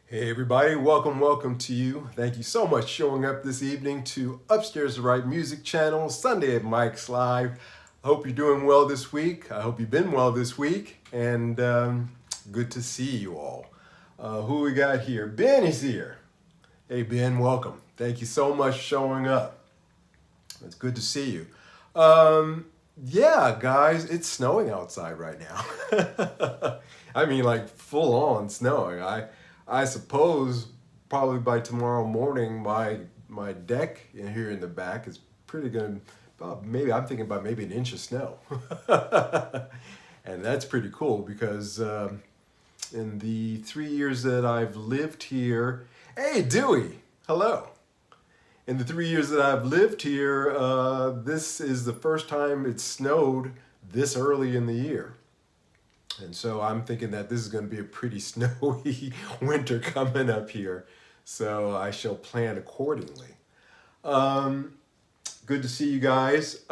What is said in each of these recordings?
Hey everybody, welcome to you. Thank you so much showing up this evening to Upstairs the Right Music Channel, Sunday at Mike's Live. I hope you're doing well this week. I hope you've been well this week, and good to see you all. Who we got here? Ben is here. Hey Ben, welcome. Thank you so much showing up. It's good to see you. Yeah, guys, it's snowing outside right now. I mean, like full on snowing. I suppose probably by tomorrow morning, my deck in here in the back is pretty good. Maybe I'm thinking about maybe an inch of snow, and that's pretty cool because in the 3 years that I've lived here, hey Dewey, hello. In the 3 years that I've lived here, this is the first time it snowed this early in the year. And so I'm thinking that this is going to be a pretty snowy winter coming up here. So I shall plan accordingly. Um, Good to see you guys.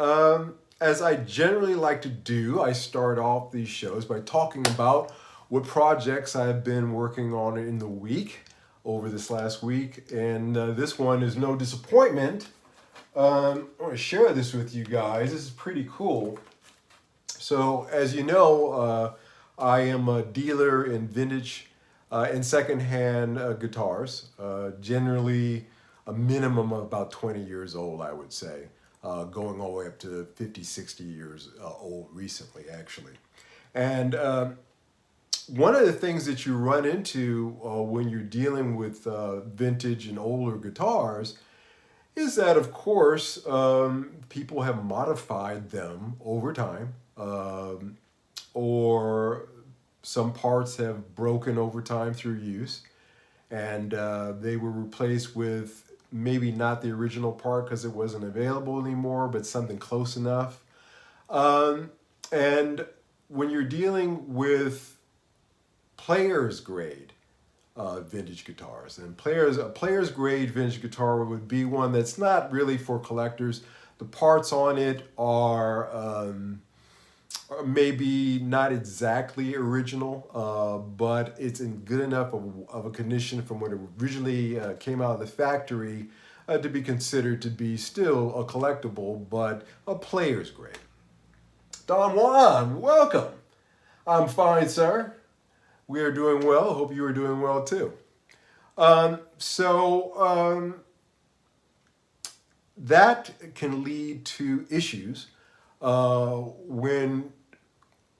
As I generally like to do, I start off these shows by talking about what projects I've been working on in the week over this last week. And this one is no disappointment. I want to share this with you guys. This is pretty cool. So, as you know, I am a dealer in vintage and secondhand guitars, generally a minimum of about 20 years old, I would say, going all the way up to 50, 60 years old recently, actually. And one of the things that you run into when you're dealing with vintage and older guitars is that, of course, people have modified them over time, or some parts have broken over time through use, and they were replaced with maybe not the original part because it wasn't available anymore, but something close enough. And when you're dealing with player's grade vintage guitars. And a player's grade vintage guitar would be one that's not really for collectors. The parts on it are maybe not exactly original, but it's in good enough of a condition from when it originally came out of the factory to be considered to be still a collectible, but a player's grade. Don Juan, welcome. I'm fine, sir. We are doing well. Hope you are doing well too. So that can lead to issues when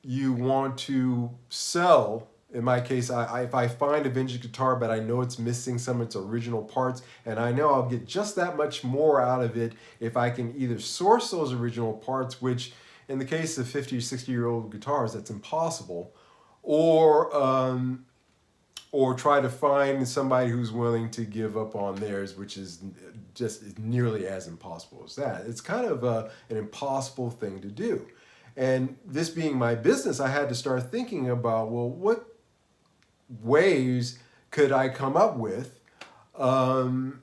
you want to sell. In my case, if I find a vintage guitar, but I know it's missing some of its original parts, and I know I'll get just that much more out of it if I can either source those original parts, which in the case of 50 or 60-year-old guitars, that's impossible, or try to find somebody who's willing to give up on theirs, which is just nearly as impossible as that. It's kind of an impossible thing to do. And this being my business, I had to start thinking about, well, what ways could I come up with? Good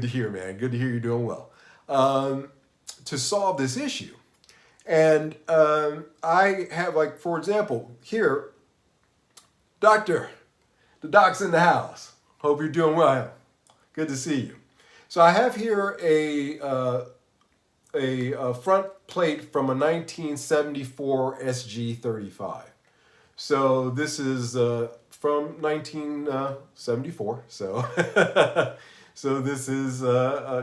to hear, man. Good to hear you're doing well. To solve this issue. And I have, like, for example, here, Doctor, the doc's in the house. Hope you're doing well. Good to see you. So I have here a front plate from a 1974 SG-35. So this is from 1974. So so this is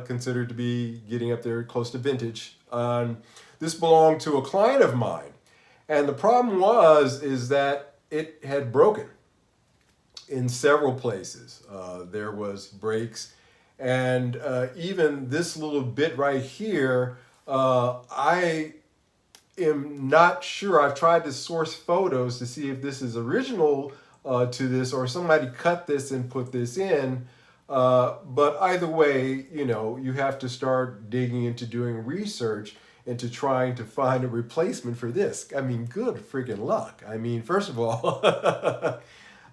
considered to be getting up there close to vintage. This belonged to a client of mine, and the problem is that it had broken in several places. There was breaks, and even this little bit right here, I am not sure. I've tried to source photos to see if this is original to this, or somebody cut this and put this in. But either way, you know, you have to start digging into doing research into trying to find a replacement for this. I mean, good friggin' luck. I mean, first of all,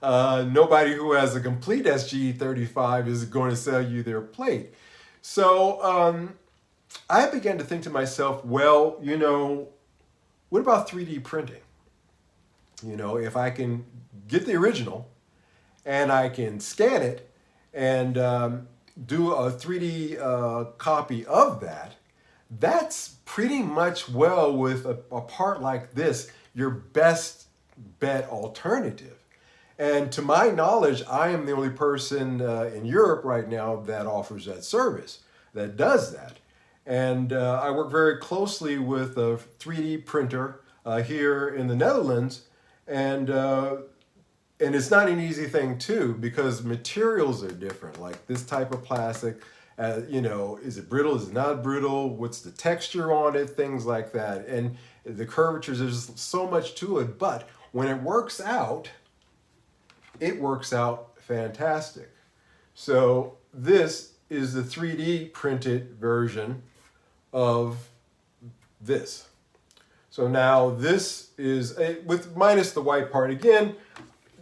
nobody who has a complete SG-35 is going to sell you their plate. So I began to think to myself, well, you know, what about 3D printing? You know, if I can get the original and I can scan it and do a 3D copy of that, that's pretty much, well, with a part like this, your best bet alternative. And to my knowledge, I am the only person in Europe right now that offers that service, that does that. And I work very closely with a 3D printer here in the Netherlands, and it's not an easy thing too, because materials are different. Like this type of plastic, you know, is it brittle? Is it not brittle? What's the texture on it? Things like that. And the curvatures, there's so much to it. But when it works out fantastic. So this is the 3D printed version of this. So now this is with minus the white part. Again,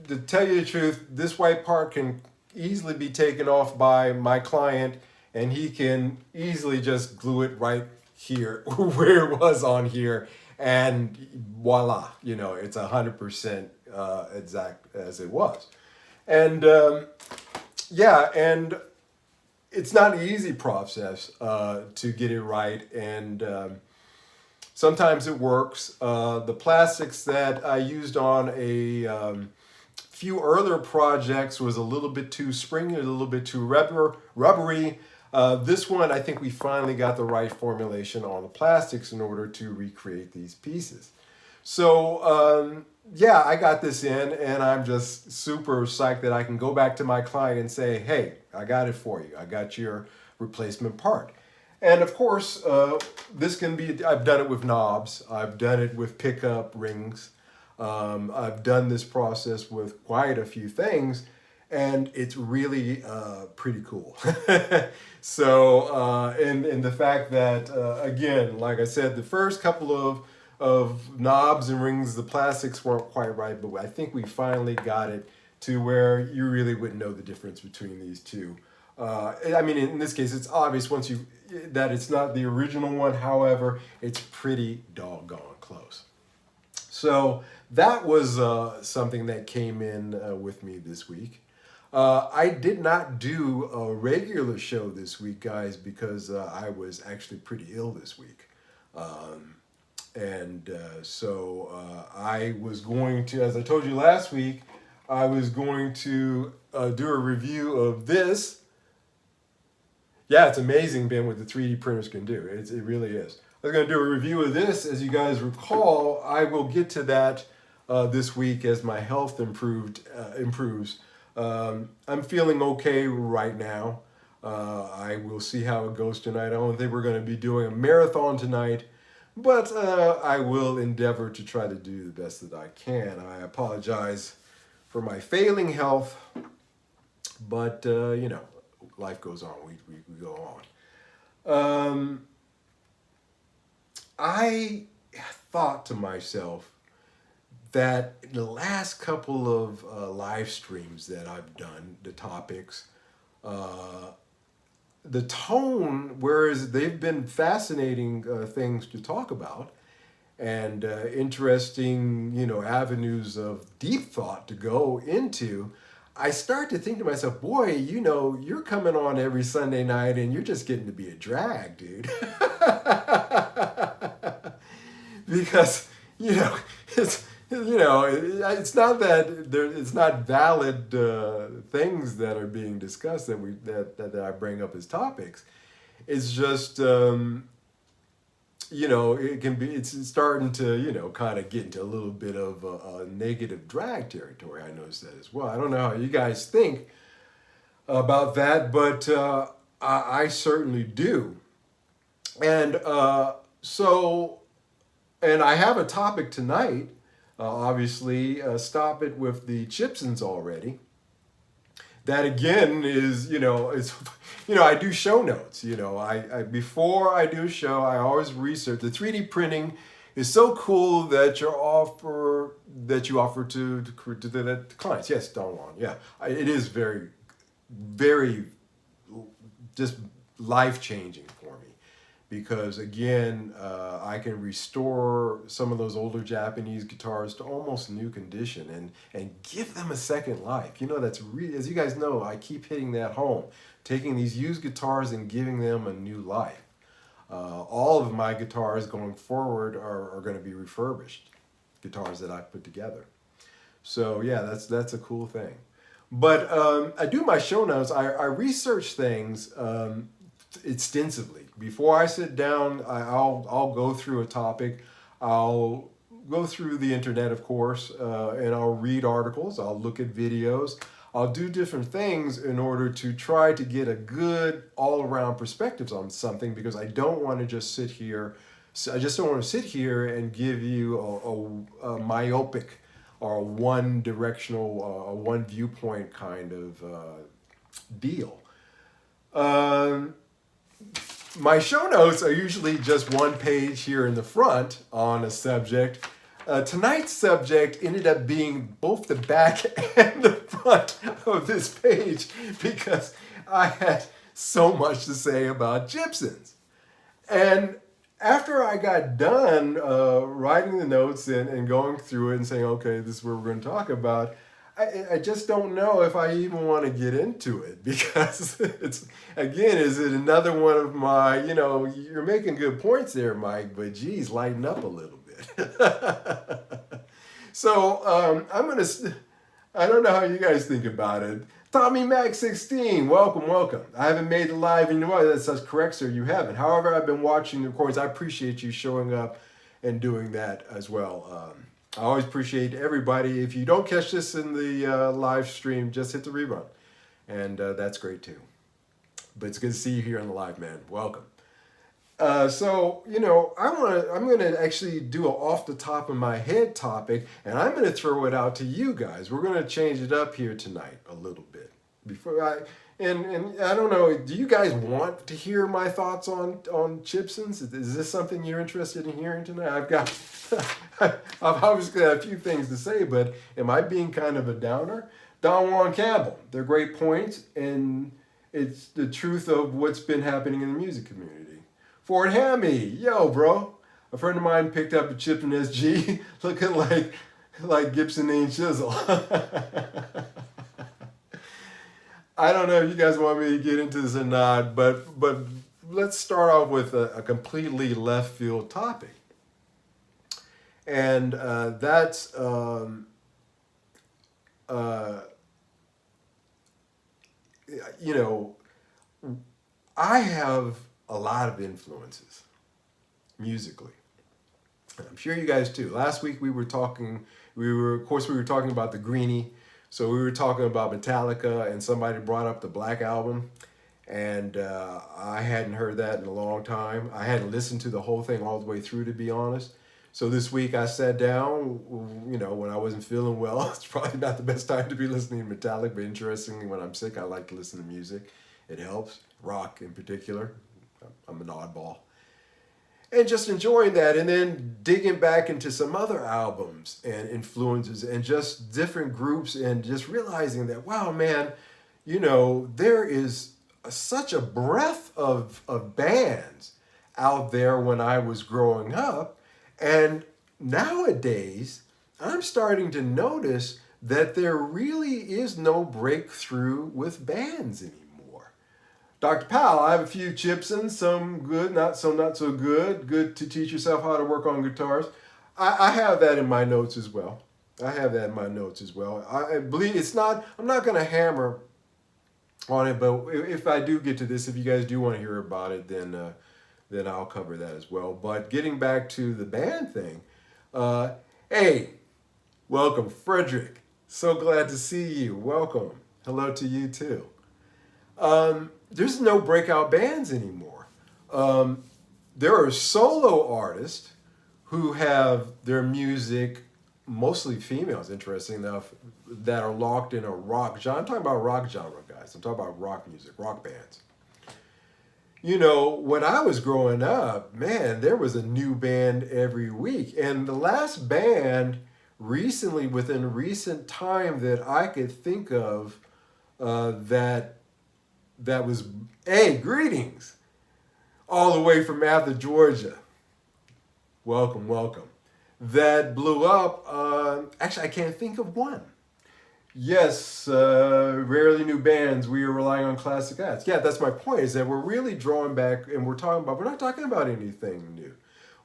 to tell you the truth, this white part can easily be taken off by my client, and he can easily just glue it right here where it was on here, and voila, you know, it's 100% exact as it was. And yeah, and it's not an easy process to get it right, and sometimes it works. The plastics that I used on a few earlier projects was a little bit too springy, a little bit too rubbery. This one, I think we finally got the right formulation on the plastics in order to recreate these pieces. So yeah, I got this in, and I'm just super psyched that I can go back to my client and say, hey, I got it for you. I got your replacement part. And of course, this can be, I've done it with knobs. I've done it with pickup rings. I've done this process with quite a few things, and it's really pretty cool. So, and the fact that, again, like I said, the first couple of knobs and rings, the plastics weren't quite right, but I think we finally got it to where you really wouldn't know the difference between these two. I mean, in this case, it's obvious once that it's not the original one. However, it's pretty doggone close. So that was something that came in with me this week. I did not do a regular show this week, guys, because I was actually pretty ill this week. So I was going to, as I told you last week, I was going to do a review of this. Yeah, it's amazing, Ben, what the 3D printers can do. It really is. I was going to do a review of this. As you guys recall, I will get to that this week as my health improves. I'm feeling okay right now. I will see how it goes tonight. I don't think we're going to be doing a marathon tonight, but I will endeavor to try to do the best that I can. I apologize for my failing health, but you know, life goes on. We go on. I thought to myself that in the last couple of live streams that I've done, the topics, the tone, whereas they've been fascinating things to talk about and interesting, you know, avenues of deep thought to go into, I start to think to myself, boy, you know, you're coming on every Sunday night and you're just getting to be a drag, dude. Because, you know, it's not that it's not valid things that are being discussed that I bring up as topics. It's just, you know, it's starting to, you know, kind of get into a little bit of a negative drag territory. I noticed that as well. I don't know how you guys think about that, but I certainly do. And and I have a topic tonight. Obviously, stop it with the Chibsons already. That again is, you know, it's, you know, I do show notes. You know, I before I do a show, I always research. The 3D printing is so cool that you offer to the clients. Yes, Don Juan. Yeah, it is very, very just life changing for me. because again, I can restore some of those older Japanese guitars to almost new condition and give them a second life. You know, that's really, as you guys know, I keep hitting that home, taking these used guitars and giving them a new life. All of my guitars going forward are going to be refurbished guitars that I put together. So yeah, that's a cool thing. But I do my show notes. I research things extensively before I sit down. I'll go through a topic. I'll go through the internet, of course, and I'll read articles. I'll look at videos. I'll do different things in order to try to get a good all-around perspectives on something, because I don't want to just sit here. I just don't want to sit here and give you a myopic or a one-directional, a one viewpoint kind of deal. My show notes are usually just one page here in the front on a subject. Tonight's subject ended up being both the back and the front of this page, because I had so much to say about Chibsons. And after I got done writing the notes and going through it and saying, okay, this is what we're going to talk about, I just don't know if I even want to get into it, because it's, again, is it another one of my, you're making good points there, Mike, but geez, lighten up a little bit. So I don't know how you guys think about it. Tommy Mac 16, welcome. I haven't made the live in that's correct, sir, you haven't. However, I've been watching the recordings. I appreciate you showing up and doing that as well. I always appreciate everybody. If you don't catch this in the live stream, just hit the rerun. And that's great too. But it's good to see you here on the live, man. Welcome. So, I'm going to actually do an off the top of my head topic, and I'm going to throw it out to you guys. We're going to change it up here tonight a little bit. And I don't know, do you guys want to hear my thoughts on Chibsons? Is this something you're interested in hearing tonight? I've obviously got a few things to say, but am I being kind of a downer? Don Juan Campbell, they're great points, and it's the truth of what's been happening in the music community. Fort Hammy, yo, bro. A friend of mine picked up a Chipson SG looking like Gibson ain't chisel. I don't know if you guys want me to get into this or not, but let's start off with a completely left field topic. And that's I have a lot of influences musically. And I'm sure you guys too. Last week we were talking about the Greeny. So we were talking about Metallica, and somebody brought up the Black Album, and I hadn't heard that in a long time. I hadn't listened to the whole thing all the way through, to be honest. So this week I sat down, when I wasn't feeling well. It's probably not the best time to be listening to Metallica, but interestingly, when I'm sick, I like to listen to music. It helps, rock in particular. I'm an oddball. And just enjoying that, and then digging back into some other albums and influences and just different groups, and just realizing that, wow, man, there is such a breadth of bands out there when I was growing up. And nowadays, I'm starting to notice that there really is no breakthrough with bands anymore. Dr. Powell, I have a few Chibsons, some good, not so good. Good to teach yourself how to work on guitars. I have that in my notes as well. I believe it's not, I'm not going to hammer on it, but if I do get to this, if you guys do want to hear about it, then I'll cover that as well. But getting back to the band thing, hey, welcome, Frederick. So glad to see you. Welcome. Hello to you too. There's no breakout bands anymore. There are solo artists who have their music, mostly females, interesting enough, that are locked in a rock genre. I'm talking about rock genre, guys. I'm talking about rock music, rock bands. When I was growing up, man, there was a new band every week. And the last band within recent time that I could think of that was, hey, greetings. all the way from Athens, Georgia. Welcome, welcome. That blew up. Actually, I can't think of one. Yes, rarely new bands. We are relying on classic acts. Yeah, that's my point. Is that we're really drawing back, and we're not talking about anything new.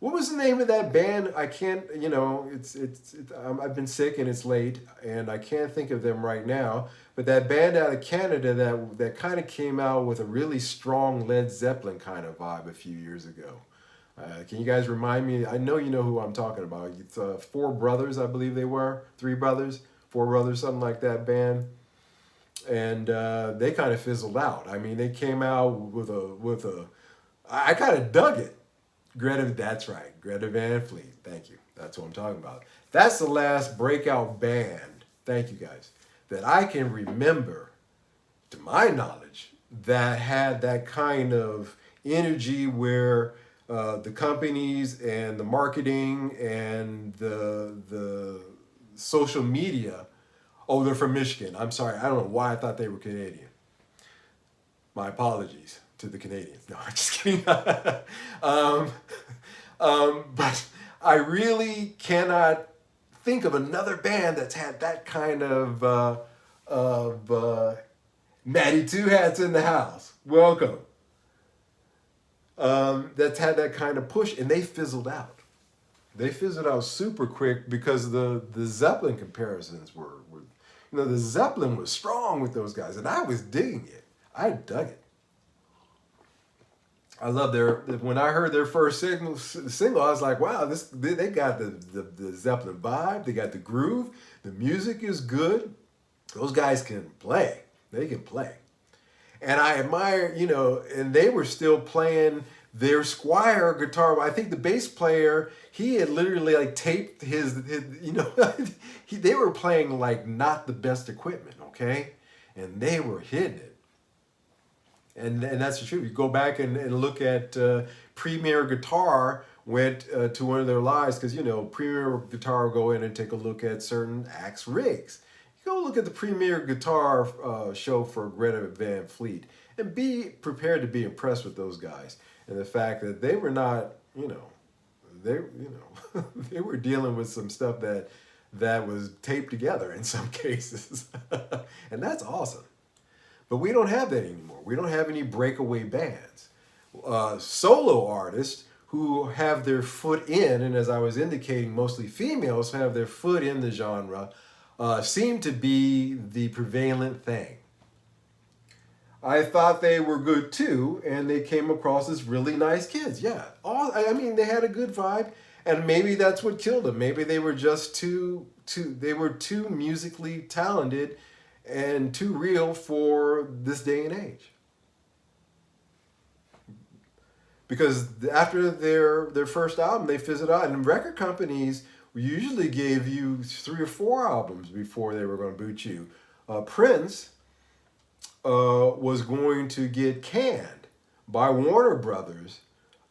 What was the name of that band? I can't. I've been sick and it's late, and I can't think of them right now. But that band out of Canada that kind of came out with a really strong Led Zeppelin kind of vibe a few years ago. Can you guys remind me? I know you know who I'm talking about. It's four brothers, I believe they were. Three brothers, four brothers, something like that band. And they kind of fizzled out. I mean, they came out with a. I kind of dug it. That's right. Greta Van Fleet. Thank you. That's what I'm talking about. That's the last breakout band. Thank you guys. That I can remember, to my knowledge, that had that kind of energy where the companies and the marketing and the social media. Oh, they're from Michigan. I'm sorry. I don't know why I thought they were Canadian. My apologies to the Canadians. No, I'm just kidding. But I really cannot think of another band that's had that kind of Matty Two Hats in the house. Welcome. That's had that kind of push, and they fizzled out. They fizzled out super quick because the Zeppelin comparisons were the Zeppelin was strong with those guys, and I was digging it. I dug it. I love when I heard their first single, I was like, wow, they got the Zeppelin vibe, they got the groove, the music is good. Those guys can play. They can play. And I admire, and they were still playing their Squire guitar. I think the bass player, he had literally like taped his they were playing like not the best equipment, okay? And they were hitting it. And that's the truth. You go back and look at Premier Guitar went to one of their lives because, Premier Guitar will go in and take a look at certain acts rigs. You go look at the Premier Guitar show for Greta Van Fleet and be prepared to be impressed with those guys. And the fact that they were not, they were dealing with some stuff that was taped together in some cases. And that's awesome. But we don't have that anymore. We don't have any breakaway bands. Solo artists who have their foot in, and as I was indicating, mostly females have their foot in the genre, seem to be the prevalent thing. I thought they were good too, and they came across as really nice kids. Yeah, they had a good vibe, and maybe that's what killed them. Maybe they were just too musically talented and too real for this day and age. Because after their first album, they fizzled out, and record companies usually gave you 3 or 4 albums before they were going to boot you. Prince was going to get canned by Warner Brothers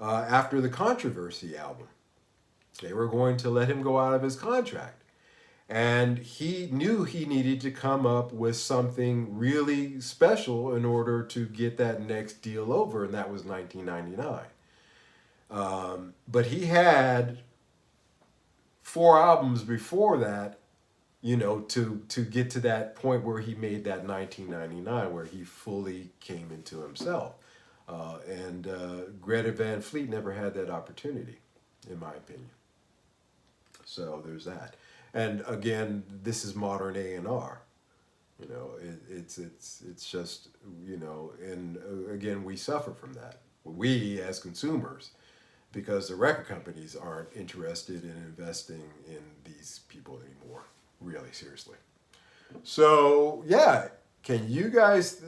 after the Controversy album. They were going to let him go out of his contract. And he knew he needed to come up with something really special in order to get that next deal over, and that was 1999. But he had 4 albums before that, to get to that point where he made that 1999, where he fully came into himself. And Greta Van Fleet never had that opportunity, in my opinion. So there's that. And again, this is modern A&R. It's just, and again, we suffer from that. We as consumers, because the record companies aren't interested in investing in these people anymore, really seriously. So yeah, can you guys,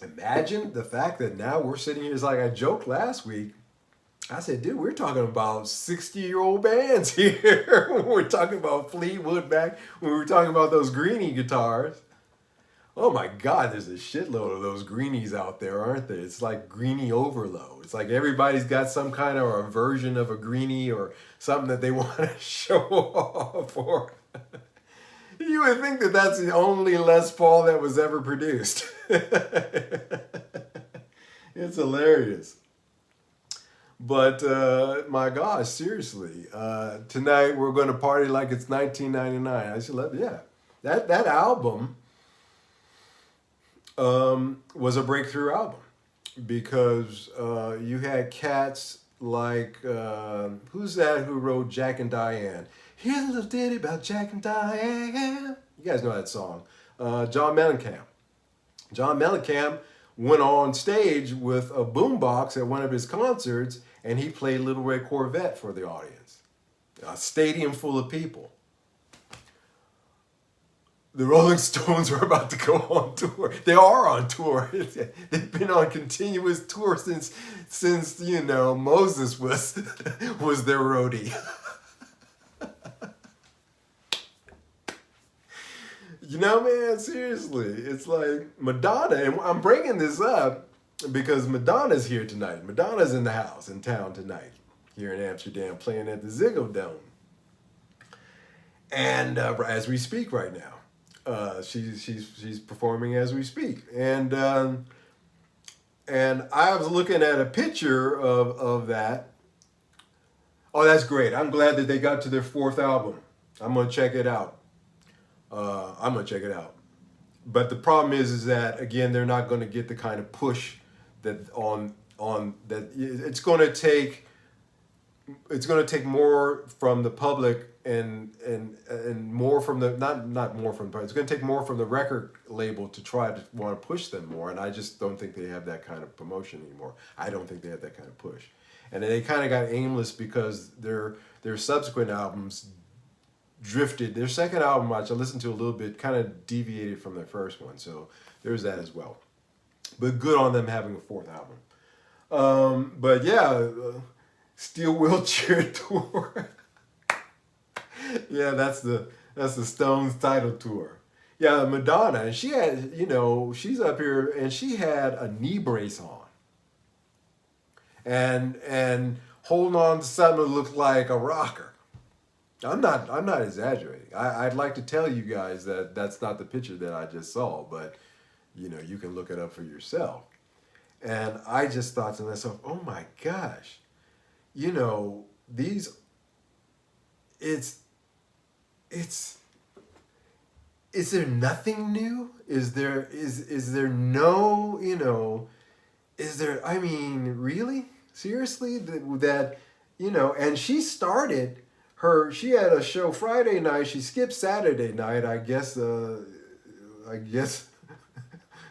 imagine the fact that now we're sitting here, it's like I joked last week, I said, dude, we're talking about 60-year-old bands here. We're talking about Fleetwood back when we were talking about those Greeny guitars. Oh my God, there's a shitload of those Greenies out there, aren't there? It's like Greeny overload. It's like everybody's got some kind of a version of a Greeny or something that they want to show off for. You would think that that's the only Les Paul that was ever produced. It's hilarious. But my gosh, seriously, tonight we're going to party like it's 1999. I should love, yeah. That album was a breakthrough album because you had cats like who's that who wrote Jack and Diane? Here's a little ditty about Jack and Diane. You guys know that song. John Mellencamp. John Mellencamp went on stage with a boombox at one of his concerts, and he played Little Red Corvette for the audience. A stadium full of people. The Rolling Stones are about to go on tour. They are on tour. They've been on continuous tour since you know Moses was their roadie. You know, man, seriously, it's like Madonna, and I'm bringing this up because Madonna's here tonight. Madonna's in the house, in town tonight, here in Amsterdam, playing at the Ziggo Dome. And as we speak right now, she's performing as we speak. And I was looking at a picture of that. Oh, that's great. I'm glad that they got to their 4th album. I'm going to check it out. But the problem is that again they're not going to get the kind of push that on that it's going to take more from the public and more from the not more from the public. It's going to take more from the record label to try to want to push them more, and I just don't think they have that kind of promotion anymore. I don't think they have that kind of push, and they kind of got aimless because their subsequent albums drifted. Their second album, which I listened to a little bit, kind of deviated from their first one. So there's that as well. But good on them having a 4th album. But yeah, Steel Wheelchair Tour. Yeah, that's the Stones title tour. Yeah, Madonna, and she had, she's up here and she had a knee brace on. And holding on to something that looked like a rocker. I'm not exaggerating. I'd like to tell you guys that that's not the picture that I just saw, but you can look it up for yourself. And I just thought to myself, oh my gosh, these, is there nothing new? Is there no, I mean, really? Seriously? That and she started, she had a show Friday night. She skipped Saturday night. I guess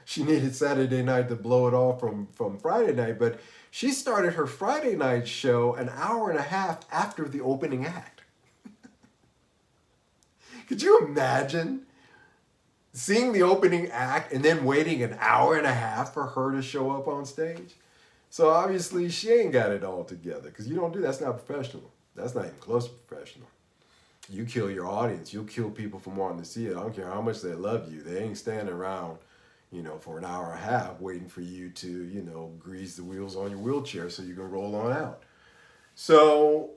she needed Saturday night to blow it off from Friday night. But she started her Friday night show an hour and a half after the opening act. Could you imagine seeing the opening act and then waiting an hour and a half for her to show up on stage? So obviously she ain't got it all together because you don't do that's not professional. That's not even close to professional. You kill your audience. You'll kill people from wanting to see it. I don't care how much they love you. They ain't standing around, for an hour and a half waiting for you to, grease the wheels on your wheelchair so you can roll on out. So,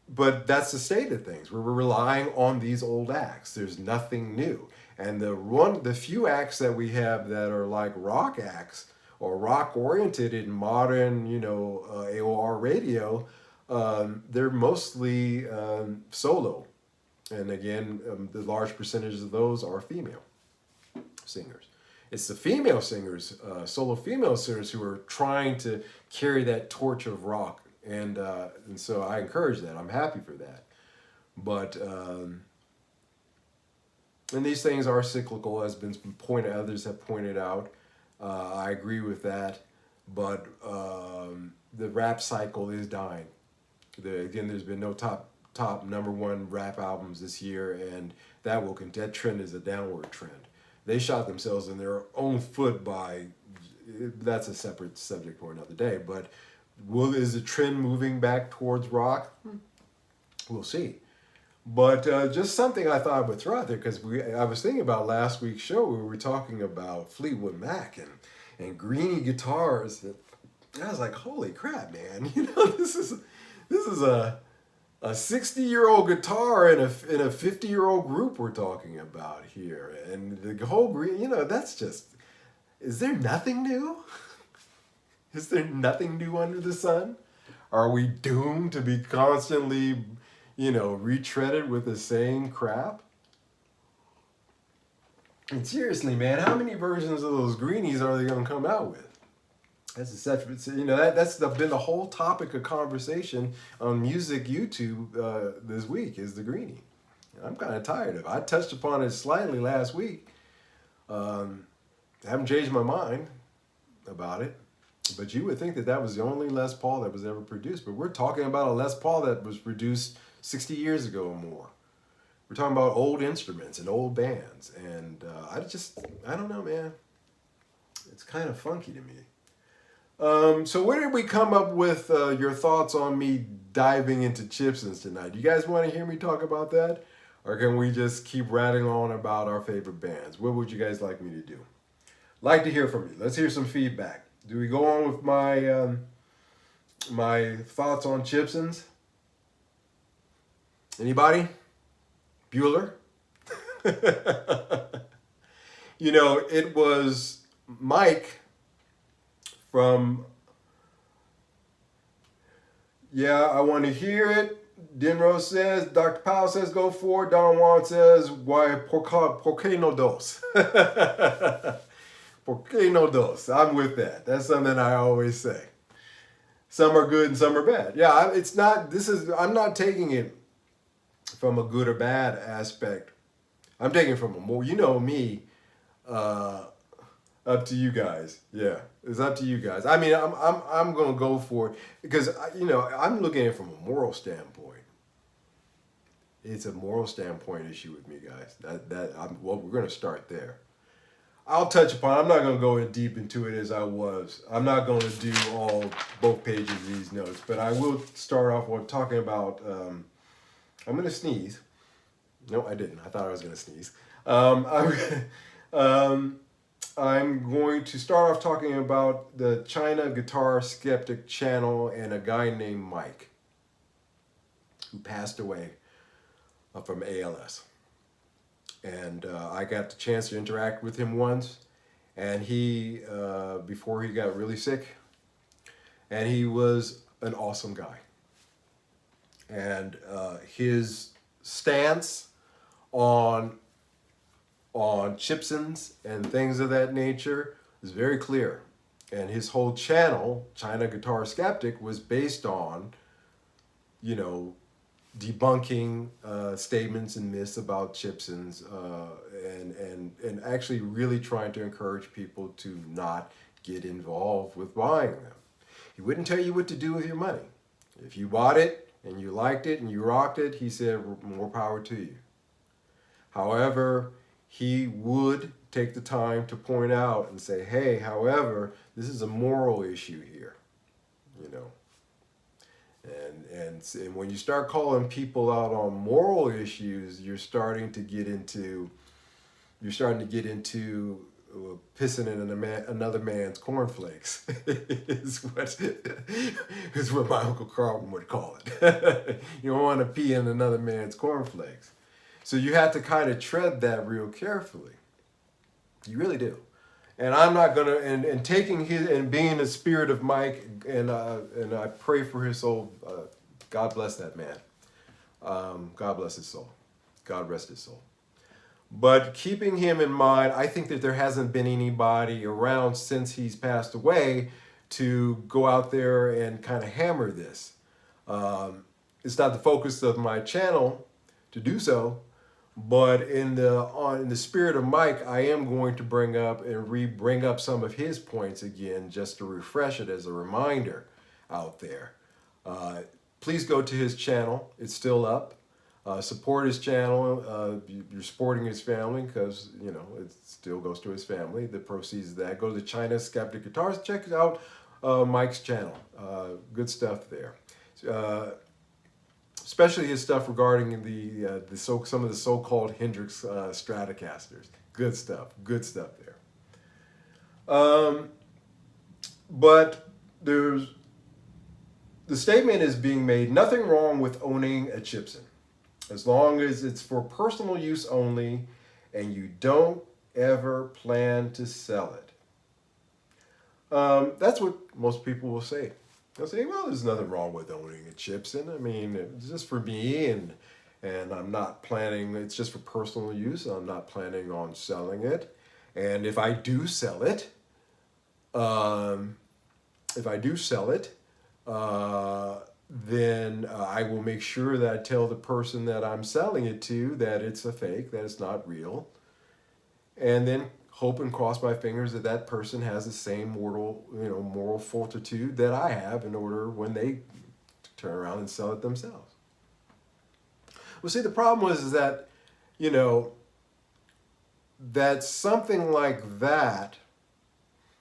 but that's the state of things. We're relying on these old acts. There's nothing new. And the few acts that we have that are like rock acts, or rock-oriented in modern, AOR radio, they're mostly solo. And again, the large percentages of those are female singers. It's the female singers, solo female singers, who are trying to carry that torch of rock. And so I encourage that. I'm happy for that. But, and these things are cyclical, as been pointed, others have pointed out. I agree with that, but the rap cycle is dying. Again, there's been no top number 1 rap albums this year, and that trend is a downward trend. They shot themselves in their own foot that's a separate subject for another day, but is the trend moving back towards rock? We'll see. But just something I thought I would throw out there, because I was thinking about last week's show. We were talking about Fleetwood Mac and Greeny Guitars. And I was like, holy crap, man! This is a 60-year-old guitar in a 50-year-old group we're talking about here, and the whole that's just Is there nothing new? Is there nothing new under the sun? Are we doomed to be constantly, retreaded with the same crap? And seriously, man, how many versions of those greenies are they going to come out with? That's been the whole topic of conversation on music YouTube this week is the greenie. I'm kind of tired of it. I touched upon it slightly last week. I haven't changed my mind about it. But you would think that was the only Les Paul that was ever produced. But we're talking about a Les Paul that was produced 60 years ago or more. We're talking about old instruments and old bands. And I don't know, man. It's kind of funky to me. So where did we come up with your thoughts on me diving into Chibsons tonight? Do you guys want to hear me talk about that? Or can we just keep rattling on about our favorite bands? What would you guys like me to do? Like to hear from you. Let's hear some feedback. Do we go on with my my thoughts on Chibsons? Anybody? Bueller? It was Mike from I Want to Hear It. Dinro says, Dr. Powell says, go for it. Don Juan says, why, por qué no dos? Por qué no dos? I'm with that. That's something I always say. Some are good and some are bad. Yeah, I'm not taking it from a good or bad aspect. I'm taking it from a more, me, up to you guys. Yeah, it's up to you guys. I mean, I'm gonna go for it because I'm looking at it from a moral standpoint. It's a moral standpoint issue with me, guys. We're gonna start there. I'll touch upon. I'm not gonna go as deep into it as I was. I'm not gonna do both pages of these notes, but I will start off with talking about. I'm gonna sneeze. No, I didn't. I thought I was gonna sneeze. I'm going to start off talking about the China Guitar Skeptic channel and a guy named Mike who passed away from ALS. And I got the chance to interact with him once, and he, before he got really sick, and he was an awesome guy. And his stance on Chibsons and things of that nature is very clear. And his whole channel, China Guitar Skeptic, was based on, debunking statements and myths about Chibsons and actually really trying to encourage people to not get involved with buying them. He wouldn't tell you what to do with your money. If you bought it and you liked it and you rocked it, he said, more power to you. However, he would take the time to point out and say, hey, however, this is a moral issue here, And when you start calling people out on moral issues, you're starting to get into pissing in another man's cornflakes. is what my Uncle Carlton would call it. You don't want to pee in another man's cornflakes. So you have to kind of tread that real carefully. You really do. And I'm not gonna and taking his and being the spirit of Mike and I pray for his soul. God bless that man. God bless his soul. God rest his soul. But keeping him in mind, I think that there hasn't been anybody around since he's passed away to go out there and kind of hammer this. It's not the focus of my channel to do so, but in the spirit of Mike, I am going to bring up some of his points again, just to refresh it as a reminder out there. Please go to his channel; it's still up. Support his channel. You're supporting his family because it still goes to his family. The proceeds of that go to the China Skeptic Guitars. Check out Mike's channel. Good stuff there. Especially his stuff regarding some of the so-called Hendrix Stratocasters. Good stuff there. But the statement is being made, nothing wrong with owning a Chibson, as long as it's for personal use only and you don't ever plan to sell it. That's what most people will say. They'll say, well, there's nothing wrong with owning a Chibson. I mean, it's just for me, and I'm not planning, it's just for personal use. I'm not planning on selling it. And if I do sell it, um, if I do sell it, then I will make sure that I tell the person that I'm selling it to that it's a fake, that it's not real, and then hope and cross my fingers that that person has the same moral fortitude that I have in order when they turn around and sell it themselves. Well, see, the problem was is that, you know, that something like that,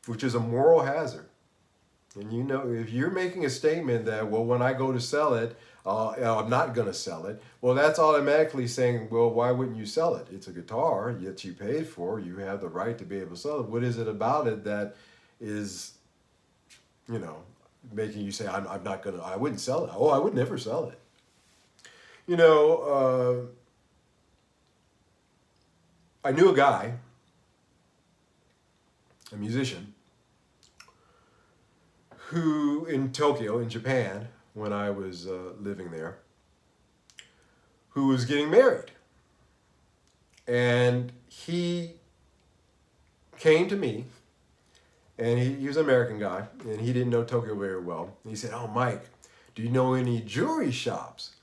which is a moral hazard. And you know, if you're making a statement that, well, when I go to sell it, I'm not going to sell it, well, that's automatically saying, well, why wouldn't you sell it? It's a guitar that you paid for. You have the right to be able to sell it. What is it about it that is, you know, making you say, I'm not going to, I wouldn't sell it. Oh, I would never sell it. You know, I knew a guy, a musician, who in Tokyo, in Japan, when I was living there, who was getting married. And he came to me, and he was an American guy, and he didn't know Tokyo very well. And he said, oh, Mike, do you know any jewelry shops?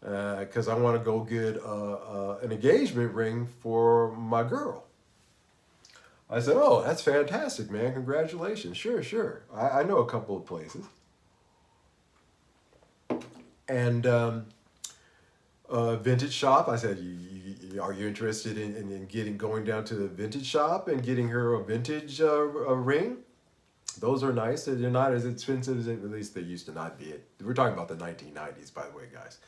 Because I want to go get an engagement ring for my girl. I said, oh, that's fantastic, man. Congratulations. Sure, sure. I know a couple of places. And vintage shop, I said, are you interested in going down to the vintage shop and getting her a vintage ring? Those are nice. They're not as expensive as, at least they used to not be. We're talking about the 1990s, by the way, guys.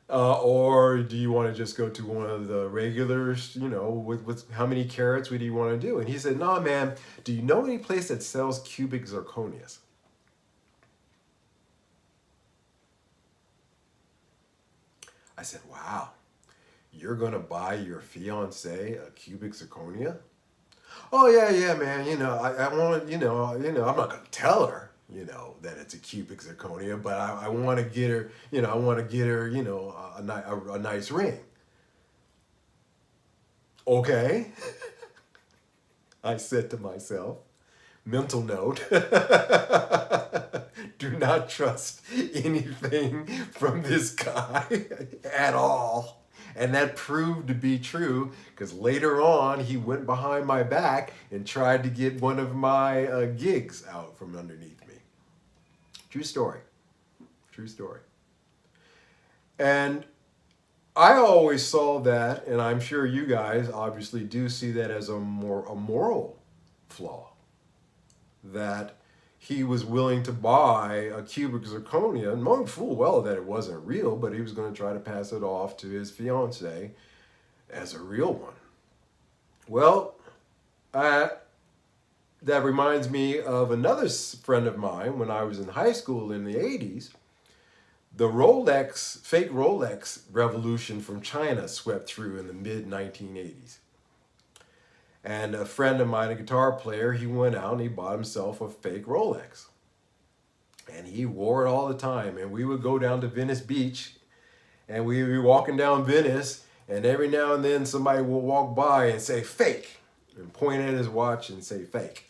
Or do you want to just go to one of the regulars, you know, with how many carats would you want to do? And he said, nah, man, do you know any place that sells cubic zirconias? I said, wow, you're going to buy your fiance a cubic zirconia? Oh, yeah, man, you know, I want, I'm not going to tell her, you know, that it's a cubic zirconia, but I want to get her, you know, a nice ring. Okay, I said to myself, mental note, do not trust anything from this guy at all. And that proved to be true because later on he went behind my back and tried to get one of my gigs out from underneath me. True story. True story. And I always saw that, and I'm sure you guys obviously do see that as a moral flaw. That he was willing to buy a cubic zirconia, knowing full well that it wasn't real, but he was going to try to pass it off to his fiancée as a real one. Well, that reminds me of another friend of mine when I was in high school in the 80s. The fake Rolex revolution from China swept through in the mid-1980s. And a friend of mine, a guitar player, he went out and he bought himself a fake Rolex. And he wore it all the time. And we would go down to Venice Beach, and we would be walking down Venice, and every now and then somebody will walk by and say, fake, and point at his watch and say, fake.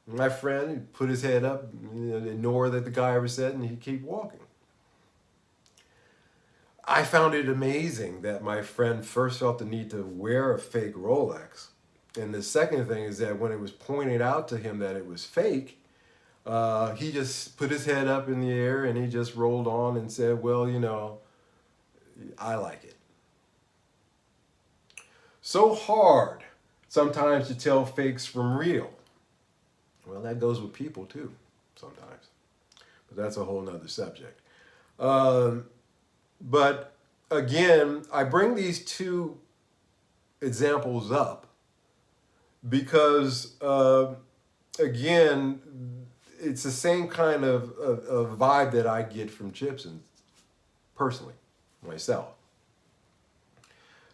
And my friend, he put his head up, ignore that the guy ever said, and he'd keep walking. I found it amazing that my friend first felt the need to wear a fake Rolex. And the second thing is that when it was pointed out to him that it was fake, he just put his head up in the air and he just rolled on and said, well, you know, I like it. So hard sometimes to tell fakes from real. Well, that goes with people too, sometimes. But that's a whole nother subject. But again, I bring these two examples up because, again, it's the same kind of vibe that I get from Chibsons, personally, myself.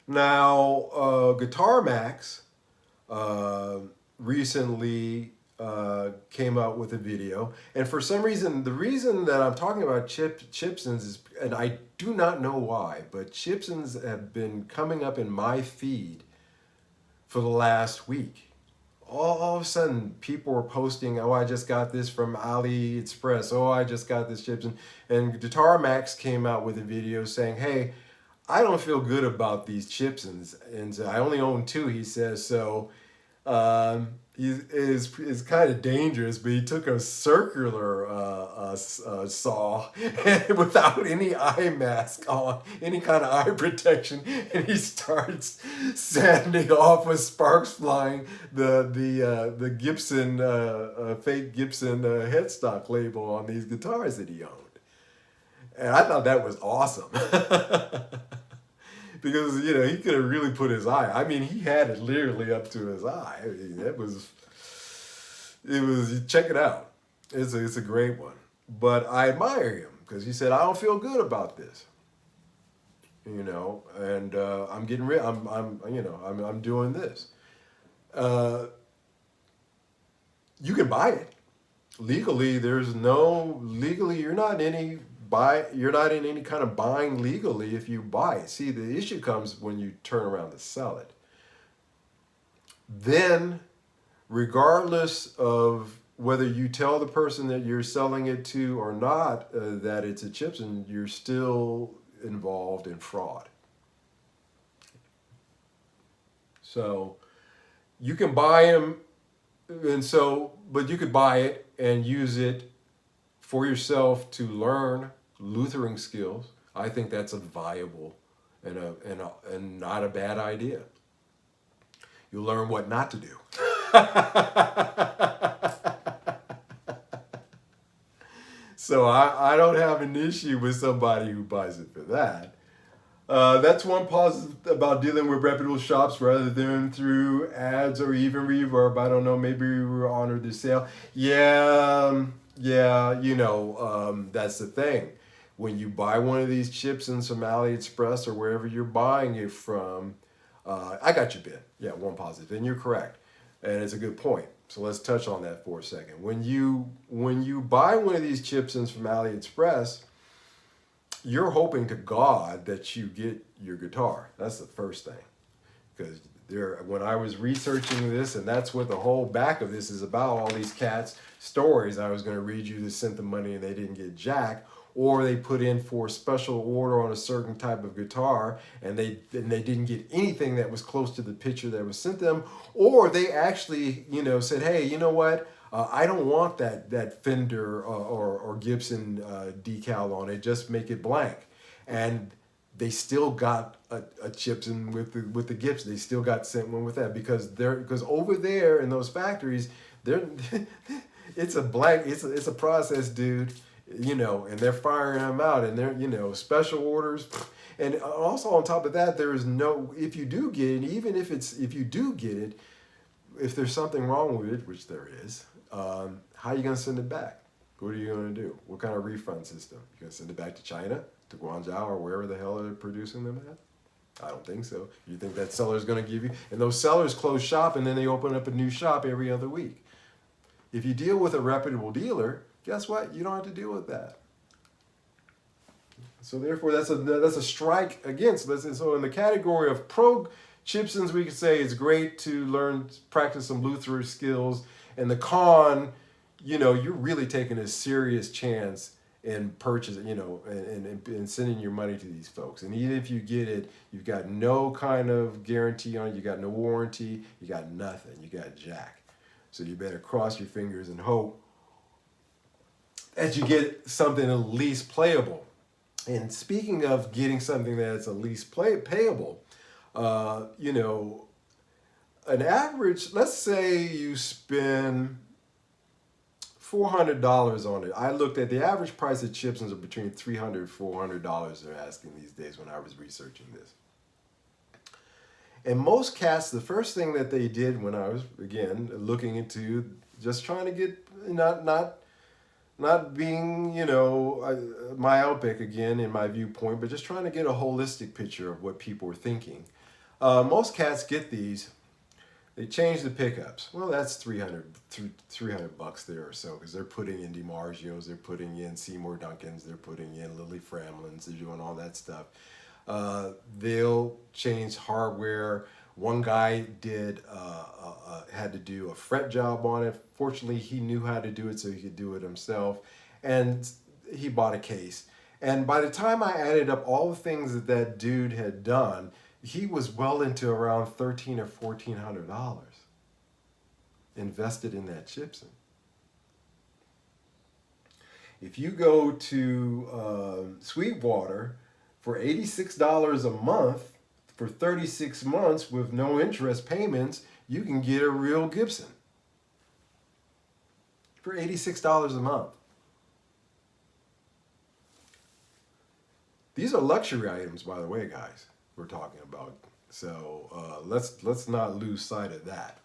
Now, Guitar Max recently came out with a video, and for some reason, the reason that I'm talking about Chibsons is, and I do not know why, but Chibsons have been coming up in my feed for the last week. All of a sudden, people were posting, "Oh, I just got this from AliExpress. Oh, I just got this Chibson." And Guitar Max came out with a video saying, "Hey, I don't feel good about these Chibsons, and so I only own two," he says. So he is kind of dangerous, but he took a circular saw without any eye mask on, any kind of eye protection, and he starts sanding off with sparks flying the Gibson fake Gibson headstock label on these guitars that he owned, and I thought that was awesome. Because, you know, he could have really put his eye. I mean, he had it literally up to his eye. I mean, it was, check it out. It's a great one. But I admire him because he said, "I don't feel good about this." You know, and I'm getting rid, I'm doing this. You can buy it. Legally, you're not in any kind of buying legally if you buy it. See, the issue comes when you turn around to sell it. Then, regardless of whether you tell the person that you're selling it to or not that it's a Chibson, you're still involved in fraud. So you can buy them, but you could buy it and use it for yourself to learn Luthering skills. I think that's a viable and not a bad idea. You'll learn what not to do. So I don't have an issue with somebody who buys it for that. That's one positive about dealing with reputable shops rather than through ads or even reverb. I don't know, maybe we were honored to sale. Yeah, that's the thing. When you buy one of these Chibsons from AliExpress or wherever you're buying it from, I got you, Ben. Yeah, one positive, and you're correct, and it's a good point. So let's touch on that for a second. When you buy one of these Chibsons from AliExpress, you're hoping to God that you get your guitar. That's the first thing, because when I was researching this, and that's what the whole back of this is about, all these cats' stories. I was going to read you that sent the money and they didn't get jack, or they put in for a special order on a certain type of guitar and they didn't get anything that was close to the picture that was sent them, or they actually, said, "Hey, you know what? I don't want that Fender or Gibson decal on it. Just make it blank." And they still got a Chibson with the Gibson. They still got sent one with that because over there in those factories, it's a blank. It's a process, dude. And they're firing them out, and they're special orders. And also on top of that, there is no, if you do get it, even if you do get it, if there's something wrong with it, which there is, how are you going to send it back? What are you going to do? What kind of refund system? You going to send it back to China, to Guangzhou, or wherever the hell they're producing them at? I don't think so. You think that seller's going to give you, and those sellers close shop and then they open up a new shop every other week. If you deal with a reputable dealer, guess what? You don't have to deal with that. So therefore, that's a strike against. So in the category of pro Chibsons, we could say it's great to practice some Lutheran skills. And the con, you're really taking a serious chance in purchasing, and sending your money to these folks. And even if you get it, you've got no kind of guarantee on it. You got no warranty. You got nothing. You got jack. So you better cross your fingers and hope that you get something at least playable. And speaking of getting something that's at least payable, an average, let's say you spend $400 on it. I looked at the average price of Chibsons are between $300 and $400 they're asking these days when I was researching this. And most cats, the first thing that they did when I was, again, looking into just trying to get, not being, myopic again in my viewpoint, but just trying to get a holistic picture of what people are thinking. Most cats get these, They changed the pickups. Well, that's 300 bucks there or so, because they're putting in DiMarzios, they're putting in Seymour Duncans, they're putting in Lily Framlins, they're doing all that stuff. They'll change hardware. One guy had to do a fret job on it. Fortunately, he knew how to do it, so he could do it himself. And he bought a case. And by the time I added up all the things that that dude had done, he was well into around $1,300 or $1,400 invested in that Chibson. If you go to Sweetwater for $86 a month for 36 months with no interest payments, you can get a real Gibson for $86 a month. These are luxury items, by the way, guys, we're talking about. So let's not lose sight of that.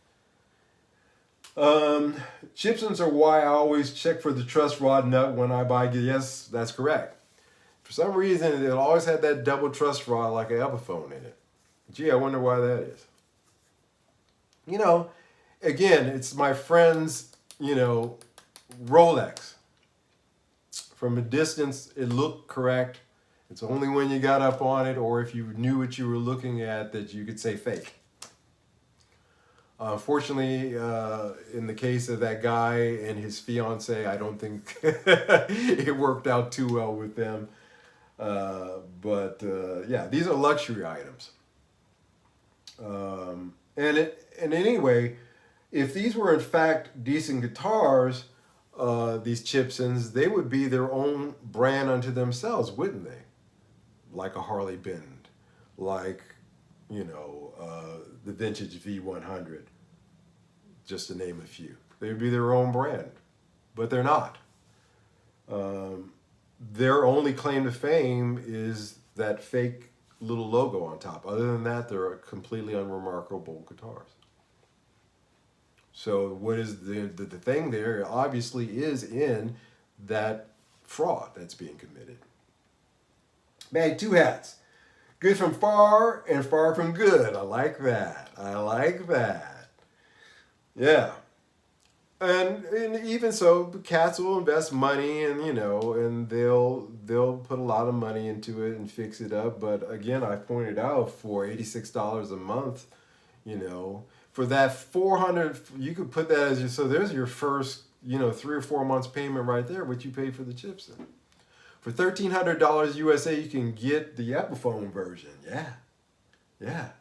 Chibsons are why I always check for the truss rod nut when I buy. Yes, that's correct. For some reason, it always had that double truss rod like an Epiphone in it. Gee, I wonder why that is. You know, again, it's my friend's, Rolex. From a distance, it looked correct. It's only when you got up on it, or if you knew what you were looking at, that you could say fake. Unfortunately, in the case of that guy and his fiance, I don't think it worked out too well with them. But yeah, these are luxury items. And anyway, if these were in fact decent guitars, these Chibsons, they would be their own brand unto themselves, wouldn't they? Like a Harley Benton, like, the vintage V100, just to name a few. They'd be their own brand, but they're not. Their only claim to fame is that fake little logo on top. Other than that, they're completely unremarkable guitars. So what is the thing there obviously is in that fraud that's being committed. Man, two hats. Good from far and far from good. I like that. I like that. Yeah. And even so, cats will invest money and, and they'll put a lot of money into it and fix it up. But again, I pointed out for $86 a month, for that $400, you could put that as so there's your first, 3 or 4 months payment right there, what you paid for the Chibson. For $1,300 USA, you can get the Epiphone version. Yeah. Yeah.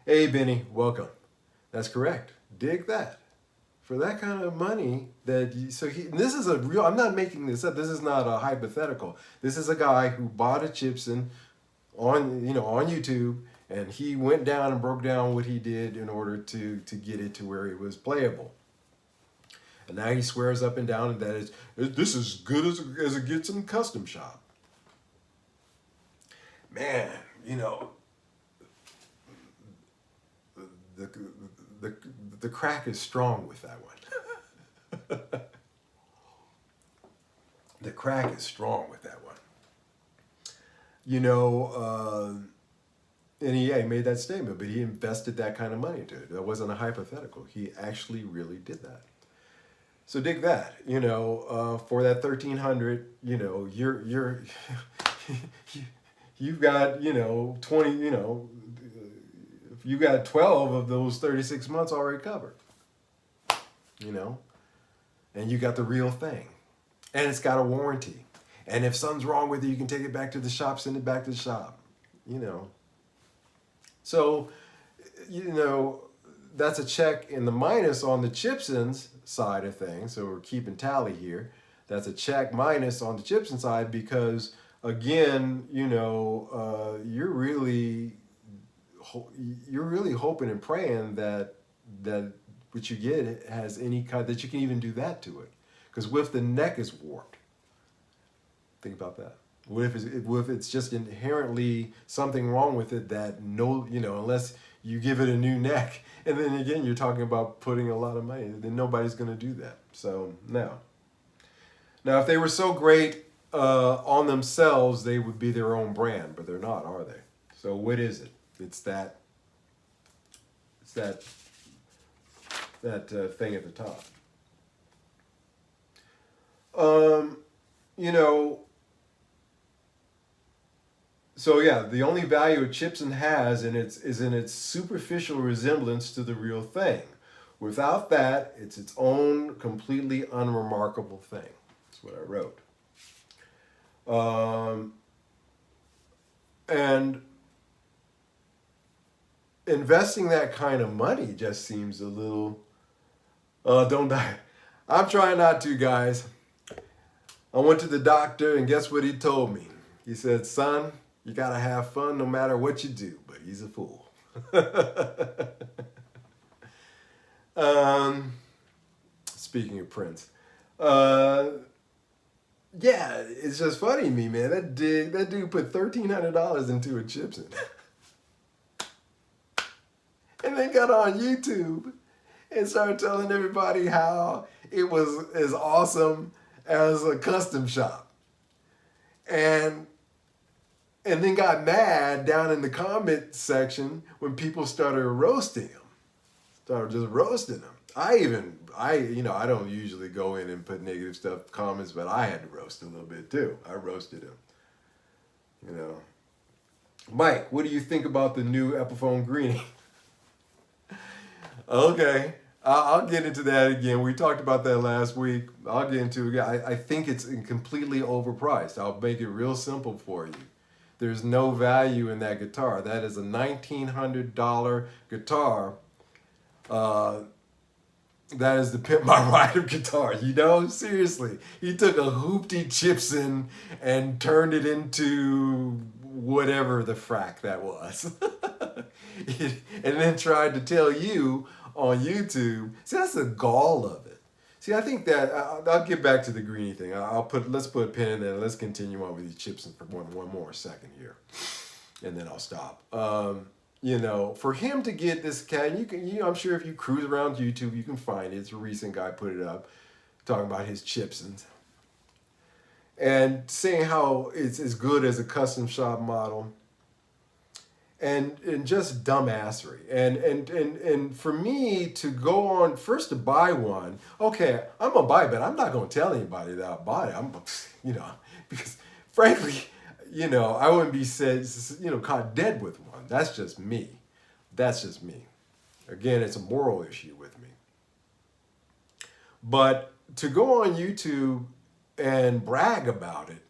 Hey, Benny, welcome. That's correct. Dig that. For that kind of money, this is a real, I'm not making this up. This is not a hypothetical. This is a guy who bought a Chibson on YouTube, and he went down and broke down what he did in order to get it to where it was playable. And now he swears up and down that this is as good as it gets in custom shop. Man, the crack is strong with that one. The crack is strong with that one. And he made that statement, but he invested that kind of money into it. That wasn't a hypothetical. He actually really did that. So dig that, for that $1,300, you've got, 20, you got 12 of those 36 months already covered, and you got the real thing, and it's got a warranty. And if something's wrong with it, you can take it back to the shop, send it back to the shop, So, that's a check in the minus on the Chibsons side of things. So we're keeping tally here. That's a check minus on the Chibson side because, again, you're really hoping and praying that what you get has any kind, that you can even do that to it. Because what if the neck is warped? Think about that. What if it's just inherently something wrong with it that unless you give it a new neck, and then again you're talking about putting a lot of money, then nobody's going to do that. So now if they were so great on themselves, they would be their own brand, but they're not, are they? So what is it? It's It's that thing at the top. You know, so yeah, the only value a Chibson has is in its superficial resemblance to the real thing. Without that, it's its own completely unremarkable thing. That's what I wrote. And investing that kind of money just seems a little, don't die. I'm trying not to, guys. I went to the doctor, and guess what he told me? He said, son, you gotta have fun no matter what you do, but he's a fool. Speaking of Prince, yeah, it's just funny to me, man. That dude put $1,300 into a Chibson, and then got on YouTube and started telling everybody how it was as awesome as a custom shop, and then got mad down in the comment section when people started roasting him. Started just roasting him. I don't usually go in and put negative stuff comments, but I had to roast a little bit too. I roasted him. You know. Mike, what do you think about the new Epiphone Greeny? Okay. I'll get into that again. We talked about that last week. I'll get into it again. I think it's completely overpriced. I'll make it real simple for you. There's no value in that guitar. That is a $1,900 guitar. That is the Pimp My Ride of guitars. You know, seriously. He took a hoopty Chibson and turned it into whatever the frack that was. And then tried to tell you on YouTube. See, that's the gall of it. See, I think that I'll get back to the Greeny thing. Let's put a pin in there. Let's continue on with these Chibsons for one more second here, and then I'll stop. You know, for him to get this cat, I'm sure if you cruise around YouTube, you can find it. It's a recent guy put it up, talking about his Chibsons, and saying how it's as good as a custom shop model. And just dumbassery. And for me to go on first to buy one, okay, I'm gonna buy it, but I'm not gonna tell anybody that I bought it. Because frankly, I wouldn't be caught dead with one. That's just me. Again, it's a moral issue with me. But to go on YouTube and brag about it,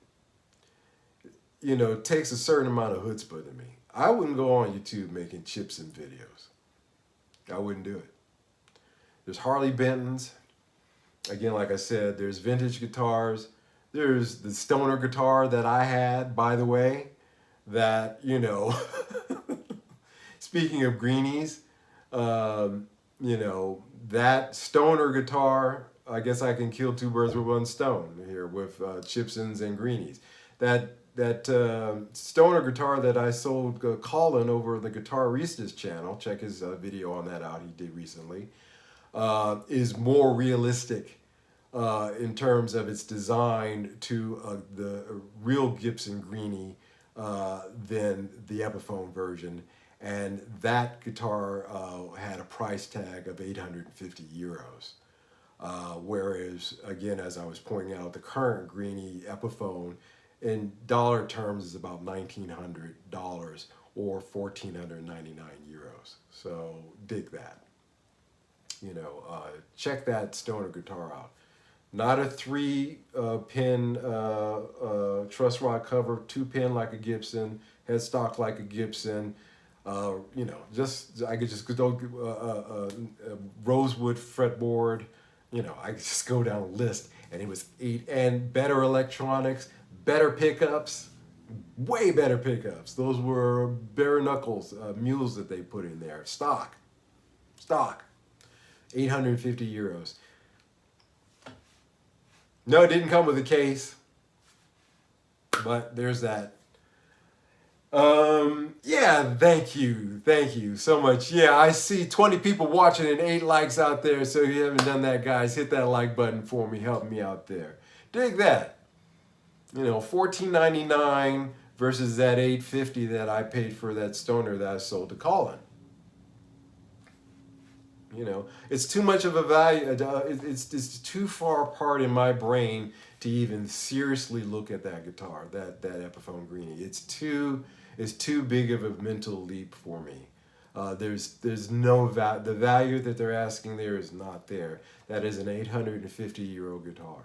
takes a certain amount of chutzpah to me. I wouldn't go on YouTube making Chibson videos. I wouldn't do it. There's Harley Bentons. Again, like I said, there's vintage guitars. There's the stoner guitar that I had, by the way, that, speaking of greenies, that stoner guitar, I guess I can kill two birds with one stone here with Chibsons and greenies. That stoner guitar that I sold Colin over the Guitarista's channel, check his video on that out he did recently, is more realistic in terms of its design to the real Gibson Greeny than the Epiphone version. And that guitar had a price tag of 850 euros. Whereas, again, as I was pointing out, the current Greeny Epiphone in dollar terms is about $1,900 or 1,499 euros. So dig that. Check that stoner guitar out. Not a 3-pin truss rod cover, 2-pin like a Gibson, headstock like a Gibson. I could just go rosewood fretboard. I could just go down a list, and it was 8 and better electronics. Better pickups, way better pickups. Those were bare knuckles mules that they put in there. Stock. 850 euros. No, it didn't come with a case, but there's that. Yeah, thank you so much. Yeah, I see 20 people watching and 8 likes out there. So if you haven't done that, guys, hit that like button for me. Help me out there. Dig that. $14.99 versus that $8.50 that I paid for that stoner that I sold to Colin. You know, it's too much of a value. It's too far apart in my brain to even seriously look at that guitar, that Epiphone Greeny. It's too big of a mental leap for me. There's no the value that they're asking there is not there. That is an 850-year-old guitar,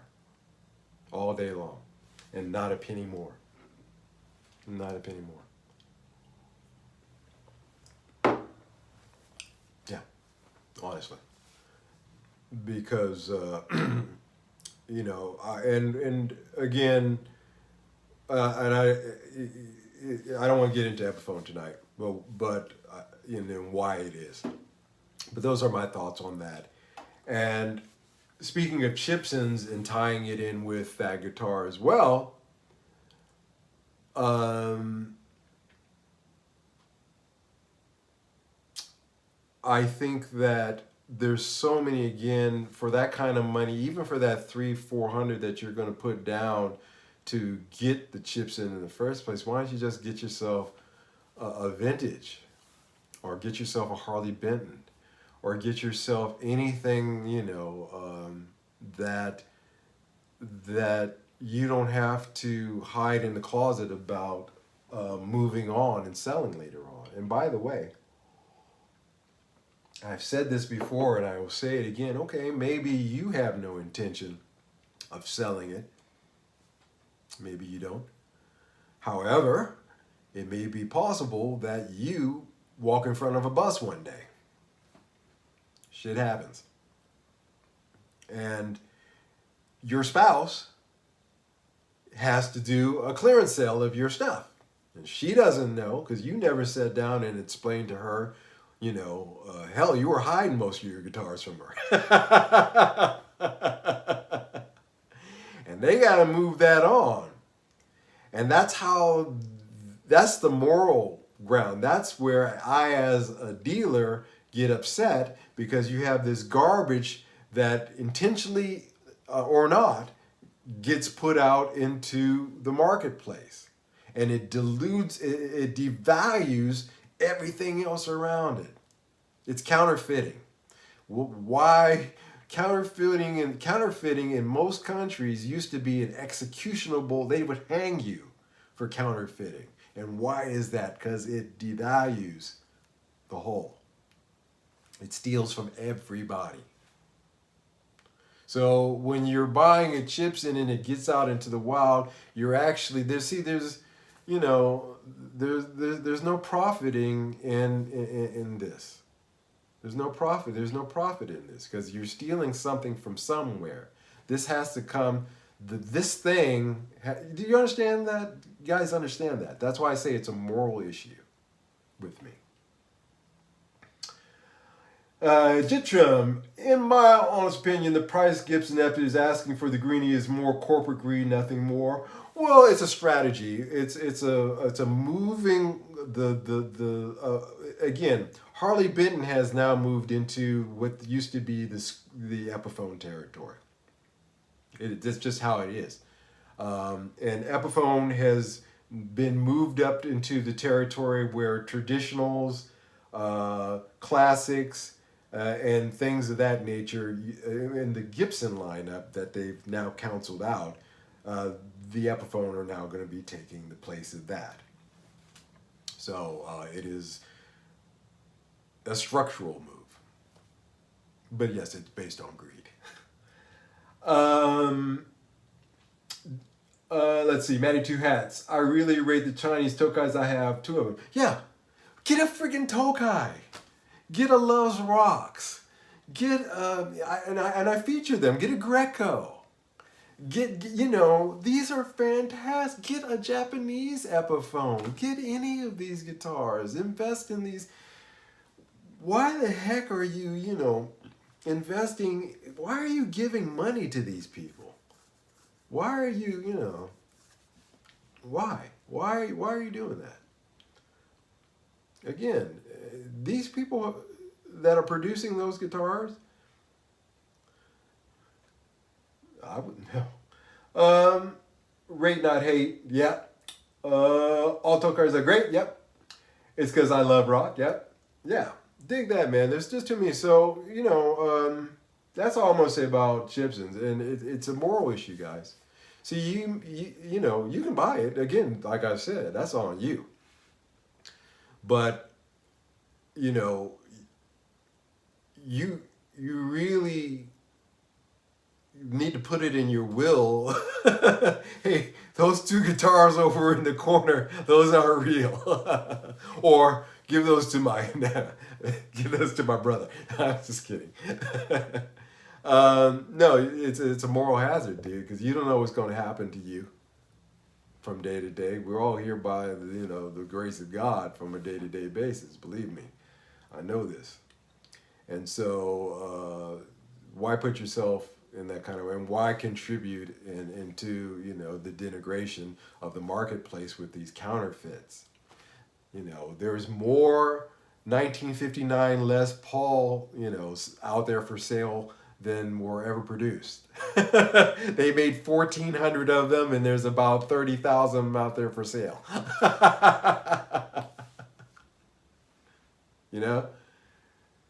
all day long, and not a penny more. Not a penny more. Yeah, honestly, because you know, and again, and I don't want to get into Epiphone tonight, but you know why it is. But those are my thoughts on that. And speaking of Chibsons and tying it in with that guitar as well, I think that there's so many, again, for that kind of money, even for that 300-400 that you're going to put down to get the Chibson in the first place. Why don't you just get yourself a vintage, or get yourself a Harley Benton, or get yourself anything, you know, that you don't have to hide in the closet about moving on and selling later on. And by the way, I've said this before and I will say it again. Okay, maybe you have no intention of selling it. Maybe you don't. However, it may be possible that you walk in front of a bus one day. Shit happens. And your spouse has to do a clearance sale of your stuff. And she doesn't know because you never sat down and explained to her, you know, hell, you were hiding most of your guitars from her. And they got to move that on. And that's the moral ground. That's where I, as a dealer, get upset because you have this garbage that intentionally or not gets put out into the marketplace. And it dilutes, it devalues everything else around it. It's counterfeiting. Why? Counterfeiting in most countries used to be an executionable. They would hang you for counterfeiting. And why is that? Because it devalues the whole. It steals from everybody. So when you're buying a Chibson and it gets out into the wild, you're actually there's you know, there's no profiting in this. There's no profit in this because you're stealing something from somewhere. This has to come, this thing, do you understand that? You guys understand that? That's why I say it's a moral issue with me. Jitram, in my honest opinion, the price Gibson Epic is asking for the Greeny is more corporate greed, nothing more. Well, it's a strategy. It's a moving again. Harley Benton has now moved into what used to be the Epiphone territory. It's just how it is, and Epiphone has been moved up into the territory where traditionals, classics. And things of that nature in the Gibson lineup that they've now counseled out, the Epiphone are now going to be taking the place of that. So it is a structural move. But yes, it's based on greed. Let's see, Matty Two Hats. I really rate the Chinese Tokais. I have 2 of them. Yeah, get a freaking Tokai. Get a Loves Rocks. Get and I feature them. Get a Greco. You know, these are fantastic. Get a Japanese Epiphone. Get any of these guitars. Invest in these. Why the heck are you, you know, investing? Why are you giving money to these people? Why are you, you know? Why are you doing that? Again, these people that are producing those guitars, I wouldn't know. Rate not hate, yep. All Tokars are great, yep. It's because I love rock, yep. Yeah, dig that, man. There's just too many. So, that's all I'm going to say about Chibsons. And it's a moral issue, guys. See, you can buy it. Again, like I said, that's on you. But, you know, you really need to put it in your will. Hey, those two guitars over in the corner, those aren't real. Or give those to my brother. I'm just kidding. No, it's a moral hazard, dude, because you don't know what's going to happen to you from day to day. We're all here by the grace of God from a day-to-day basis. Believe me, I know this. And so, why put yourself in that kind of way, and why contribute into the denigration of the marketplace with these counterfeits? There's more 1959 Les Paul out there for sale than were ever produced. They made 1,400 of them, and there's about 30,000 out there for sale.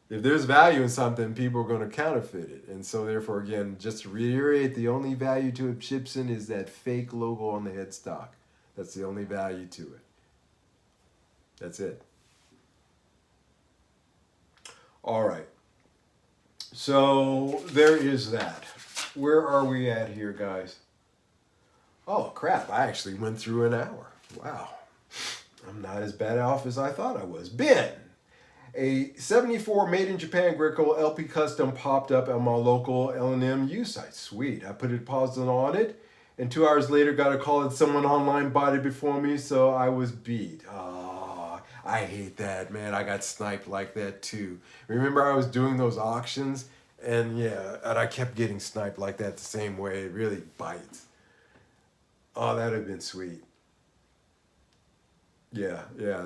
If there's value in something, people are going to counterfeit it. And so therefore, again, just to reiterate, the only value to a Chibson is that fake logo on the headstock. That's the only value to it. That's it. All right. So there is that. Where are we at here, guys? Oh, crap. I actually went through an hour. Wow. I'm not as bad off as I thought I was. Ben! A 74 made in Japan Greco LP custom popped up on my local L&M U site. Sweet. I put a deposit on it, and 2 hours later got a call that someone online bought it before me, so I was beat. Oh, I hate that, man. I got sniped like that too. Remember I was doing those auctions, and I kept getting sniped like that the same way. It really bites. Oh, that would have been sweet. Yeah.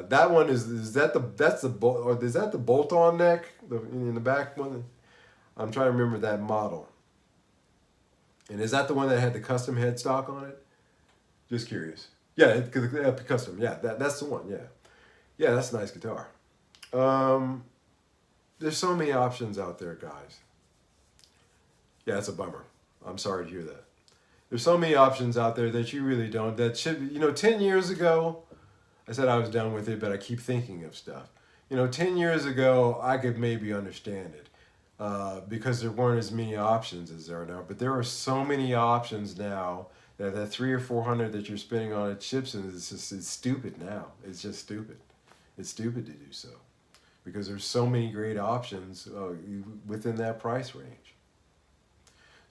That one is that the bolt, or is that the bolt-on neck in the back one? I'm trying to remember that model. And is that the one that had the custom headstock on it? Just curious. Yeah, the custom. Yeah, that's the one. Yeah, that's a nice guitar. There's so many options out there, guys. Yeah, it's a bummer. I'm sorry to hear that. There's so many options out there that you really don't. That should 10 years ago. I said I was done with it, but I keep thinking of stuff. 10 years ago, I could maybe understand it because there weren't as many options as there are now. But there are so many options now that 300 or 400 that you're spending on a Chibson it's stupid now. It's just stupid. It's stupid to do so because there's so many great options within that price range.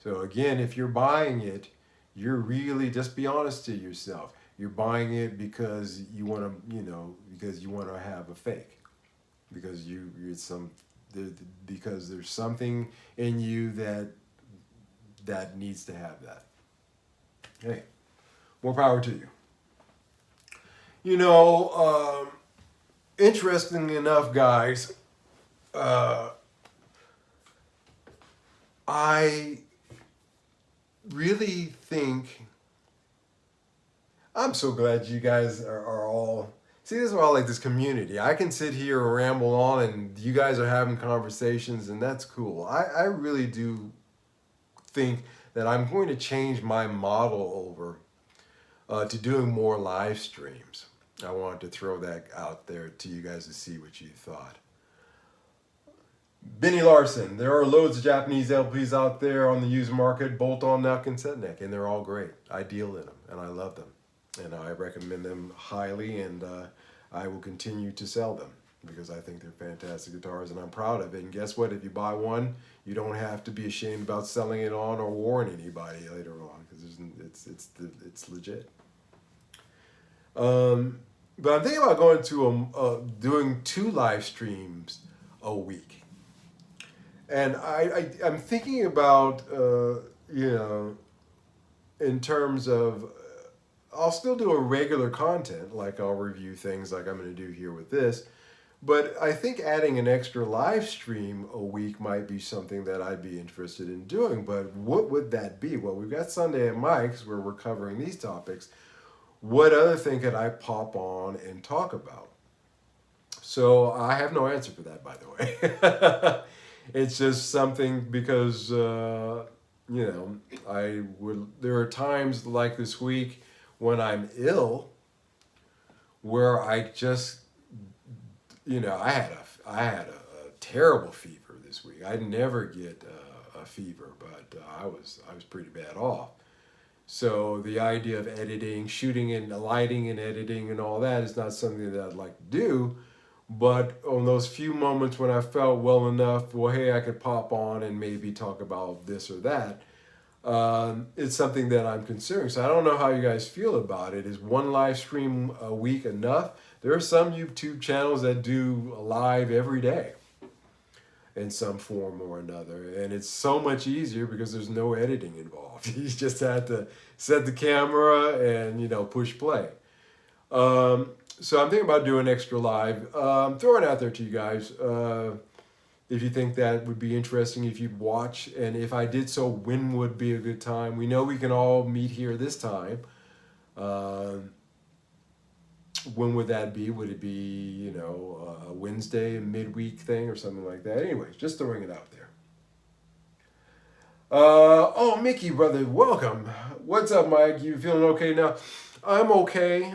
So again, if you're buying it, you're really, just be honest to yourself. You're buying it because you want to have a fake, because because there's something in you that needs to have that. Hey, more power to you. Interestingly enough, guys, I really think. I'm so glad you guys are all... See, this is all like this community. I can sit here and ramble on, and you guys are having conversations, and that's cool. I really do think that I'm going to change my model over to doing more live streams. I wanted to throw that out there to you guys to see what you thought. Benny Larson, there are loads of Japanese LPs out there on the used market, bolt-on neck and set neck, and they're all great. I deal in them, and I love them. And I recommend them highly, and I will continue to sell them because I think they're fantastic guitars, and I'm proud of it. And guess what? If you buy one, you don't have to be ashamed about selling it on or warning anybody later on because it's legit. But I'm thinking about going to doing 2 live streams a week, and I'm thinking about in terms of. I'll still do a regular content, like I'll review things like I'm going to do here with this, but I think adding an extra live stream a week might be something that I'd be interested in doing. But what would that be? Well, we've got Sunday at Mike's where we're covering these topics. What other thing could I pop on and talk about? So I have no answer for that, by the way. It's just something because you know, there are times like this week when I'm ill where I just, you know, I had a terrible fever this week. I never get a fever, but I was pretty bad off. So the idea of editing, shooting and lighting and editing and all that is not something that I'd like to do. But on those few moments when I felt well enough, well, hey, I could pop on and maybe talk about this or that. It's something that I'm considering. So I don't know how you guys feel about it. Is one live stream a week enough? There are some YouTube channels that do a live every day in some form or another, and it's so much easier because there's no editing involved. You just have to set the camera and, you know, push play. So I'm thinking about doing extra live. Throwing it out there to you guys. If you think that would be interesting, if you'd watch, and if I did so, when would be a good time? We know we can all meet here this time. When would that be? Would it be, you know, a Wednesday, a midweek thing or something like that? Anyways, just throwing it out there. Oh, Mickey, brother, welcome. What's up, Mike? You feeling okay now? I'm okay.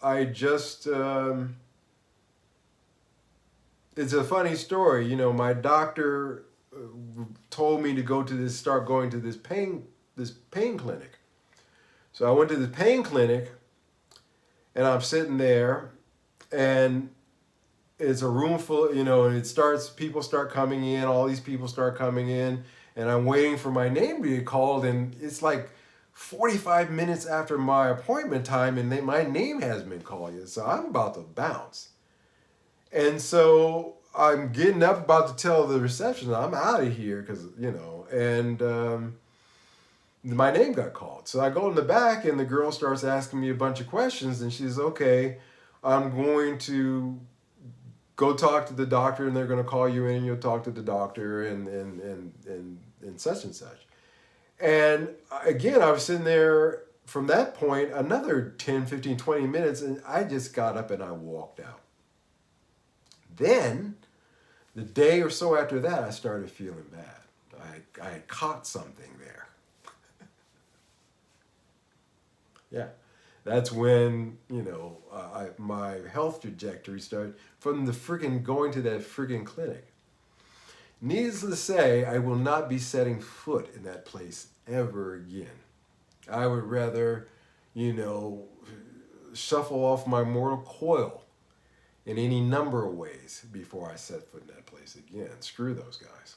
I just, it's a funny story. You know, my doctor told me to start going to this pain clinic. So I went to the pain clinic, and I'm sitting there, and it's a room full, you know, and people start coming in, all these people start coming in, and I'm waiting for my name to get called, and it's like 45 minutes after my appointment time, and my name hasn't been called yet, so I'm about to bounce. And so I'm getting up, about to tell the receptionist I'm out of here, because, you know, and my name got called. So I go in the back, and the girl starts asking me a bunch of questions, and she says, okay, I'm going to go talk to the doctor, and they're going to call you in, and you'll talk to the doctor, and such and such. And again, I was sitting there from that point, another 10, 15, 20 minutes, and I just got up and I walked out. Then, the day or so after that, I started feeling bad. I had caught something there. Yeah, that's when, you know, my health trajectory started from the freaking going to that freaking clinic. Needless to say, I will not be setting foot in that place ever again. I would rather, you know, shuffle off my mortal coil in any number of ways before I set foot in that place again. Screw those guys.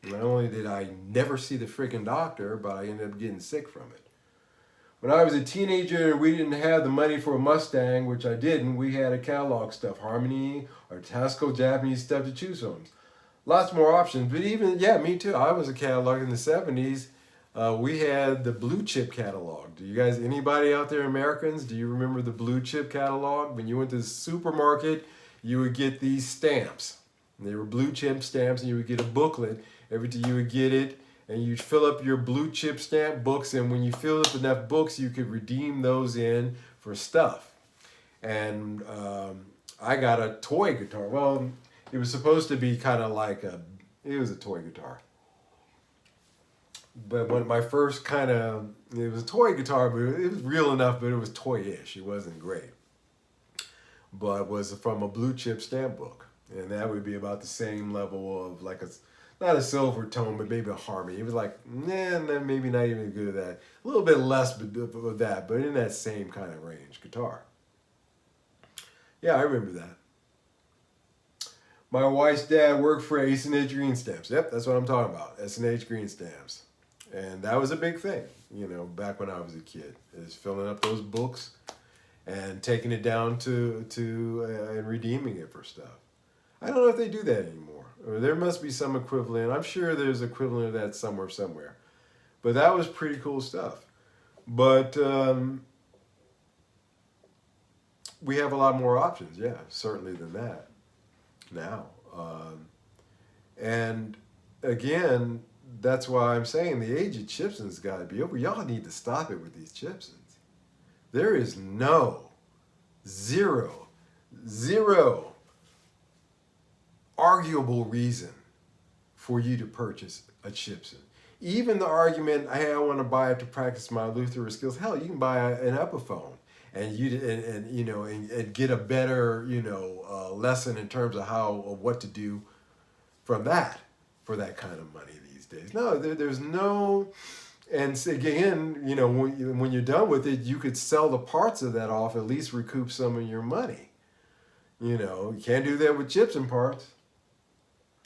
Not only did I never see the freaking doctor, but I ended up getting sick from it. When I was a teenager and we didn't have the money for a Mustang, which I didn't, we had a catalog stuff, Harmony or Tasco Japanese stuff to choose from. Lots more options, but even, yeah, me too. I was a catalog in the 70s. We had the blue chip catalog. Do you guys, anybody out there, Americans, do you remember the blue chip catalog? When you went to the supermarket, you would get these stamps. And they were blue chip stamps, and you would get a booklet. Every time you would get it, and you'd fill up your blue chip stamp books, and when you filled up enough books, you could redeem those in for stuff. And I got a toy guitar. Well, it was supposed to be kind of like it was a toy guitar. But when my first it was a toy guitar, but it was real enough, but it was toy-ish. It wasn't great. But it was from a blue chip stamp book. And that would be about the same level of like not a silver tone, but maybe a harmony. It was like, maybe not even good at that. A little bit less of that, but in that same kind of range guitar. Yeah, I remember that. My wife's dad worked for S&H Green Stamps. Yep, that's what I'm talking about. S&H Green Stamps. And that was a big thing, you know, back when I was a kid. Is filling up those books and taking it down to and redeeming it for stuff. I don't know if they do that anymore. Or there must be some equivalent. I'm sure there's equivalent of that somewhere. But that was pretty cool stuff. But we have a lot more options, yeah, certainly than that now. And again, that's why I'm saying the age of Chibsons got to be over. Y'all need to stop it with these Chibsons. There is zero arguable reason for you to purchase a Chibson. Even the argument, hey, I want to buy it to practice my Luther skills. Hell, you can buy an Epiphone and and get a better lesson in terms of what to do from that for that kind of money these days. No, there's no. And again, when you're done with it, you could sell the parts of that off, at least recoup some of your money. You can't do that with Chibson parts.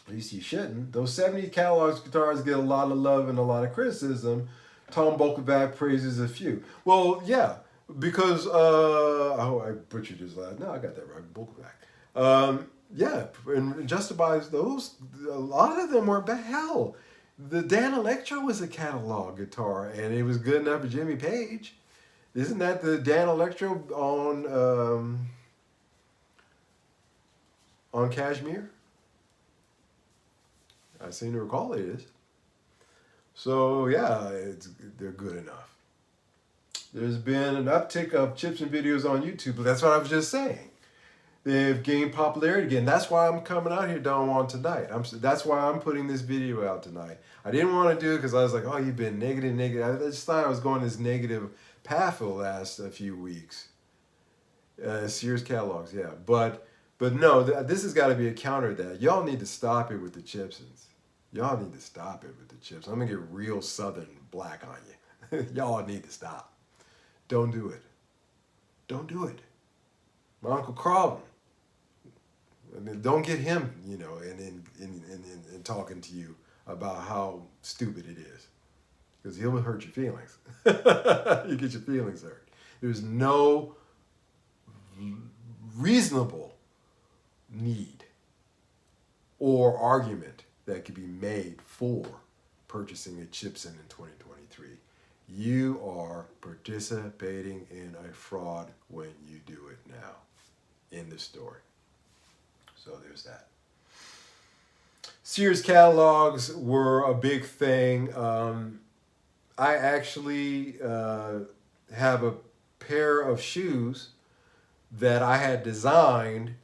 At least you shouldn't. Those 70 catalog guitars get a lot of love and a lot of criticism. Tom Bolkovac praises a few. Well, yeah, because, I butchered his last. No, I got that right, Bolkovac. Yeah, and just about those, a lot of them were bad. Hell, the Dan Electro was a catalog guitar, and it was good enough for Jimmy Page. Isn't that the Dan Electro on Kashmir? I seem to recall it is. So yeah, they're good enough. There's been an uptick of Chibson videos on YouTube, but that's what I was just saying. They've gained popularity again. That's why I'm coming out here, Don Juan, tonight. That's why I'm putting this video out tonight. I didn't want to do it because I was like, oh, you've been negative. I just thought I was going this negative path for the last few weeks. Sears catalogs, yeah. But no, this has got to be a counter to that. Y'all need to stop it with the Chibsons. Y'all need to stop it with the Chibsons. I'm going to get real Southern black on you. Y'all need to stop. Don't do it. Don't do it. My Uncle Carlton. I mean, don't get him, in talking to you about how stupid it is. Because he'll hurt your feelings. You get your feelings hurt. There's no reasonable need or argument that could be made for purchasing a Chibson in 2023. You are participating in a fraud when you do it now. In the story. So there's that. Sears catalogs were a big thing. I actually have a pair of shoes that I had designed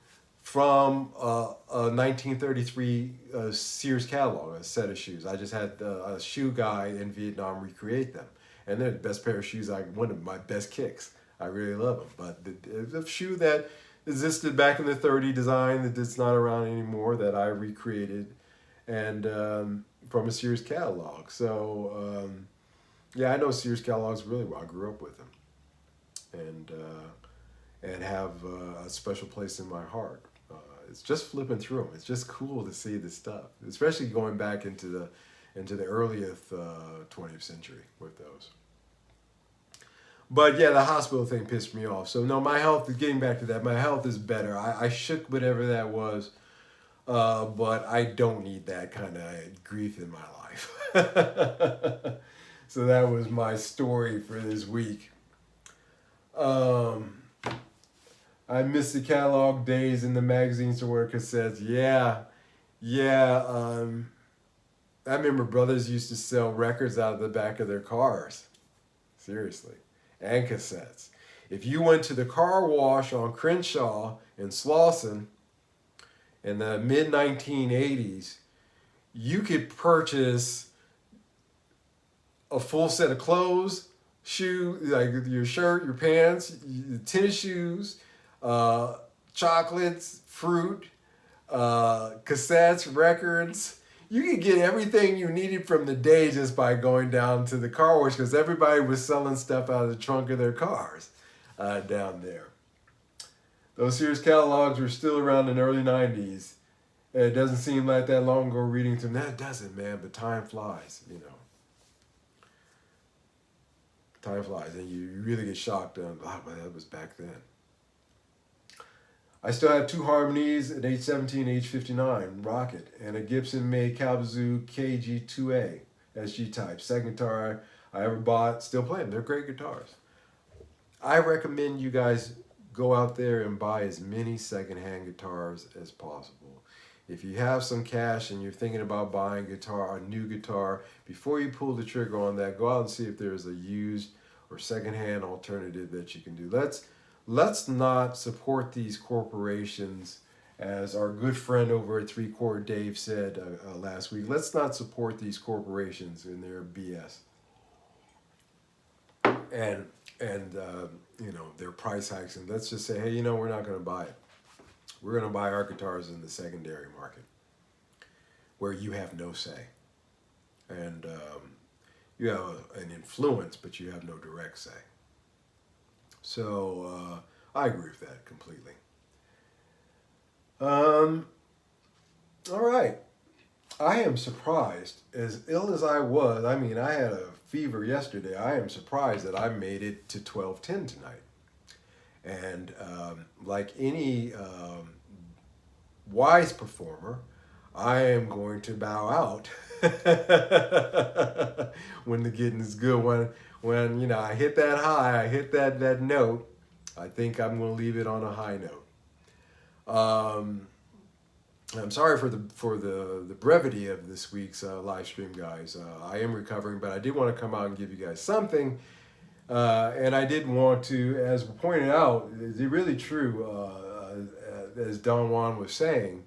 from a 1933 Sears catalog, a set of shoes. I just had a shoe guy in Vietnam recreate them. And they're the best pair of shoes, one of my best kicks. I really love them. But the shoe that existed back in the 30 design that's not around anymore that I recreated and from a Sears catalog. So, yeah, I know Sears catalogs really well. I grew up with them. And have a special place in my heart. It's just flipping through them. It's just cool to see this stuff, especially going back into the earliest 20th century with those. But yeah, the hospital thing pissed me off. So no, my health, getting back to that, my health is better. I shook whatever that was, but I don't need that kind of grief in my life. So that was my story for this week. I miss the catalog days in the magazines to wear cassettes. Yeah. I remember brothers used to sell records out of the back of their cars. Seriously. And cassettes. If you went to the car wash on Crenshaw in Slauson in the mid-1980s, you could purchase a full set of clothes, like your shirt, your pants, tennis shoes, chocolates, fruit, cassettes, records. You could get everything you needed from the day just by going down to the car wash because everybody was selling stuff out of the trunk of their cars down there. Those Sears catalogs were still around in the early 90s. And it doesn't seem like that long ago reading them. That doesn't, man, but time flies, Time flies, and you really get shocked. That was back then. I still have two Harmonies, an H17, H59 Rocket, and a Gibson-made Kalamazoo KG2A SG type. Second guitar I ever bought, still playing. They're great guitars. I recommend you guys go out there and buy as many secondhand guitars as possible. If you have some cash and you're thinking about buying a new guitar, before you pull the trigger on that, go out and see if there's a used or secondhand alternative that you can do. Let's not support these corporations, as our good friend over at 3-Chord Dave said last week. Let's not support these corporations in their BS and their price hikes. And let's just say, hey, we're not going to buy it. We're going to buy our guitars in the secondary market, where you have no say, and you have an influence, but you have no direct say. So I agree with that completely. All right. I am surprised, as ill as I was. I mean, I had a fever yesterday. I am surprised that I made it to 12:10 tonight. And like any wise performer, I am going to bow out when the getting is good. When I hit that high, I hit that note, I think I'm going to leave it on a high note. I'm sorry for the brevity of this week's live stream, guys. I am recovering, but I did want to come out and give you guys something. And I did want to, as pointed out, is it really true, as Don Juan was saying,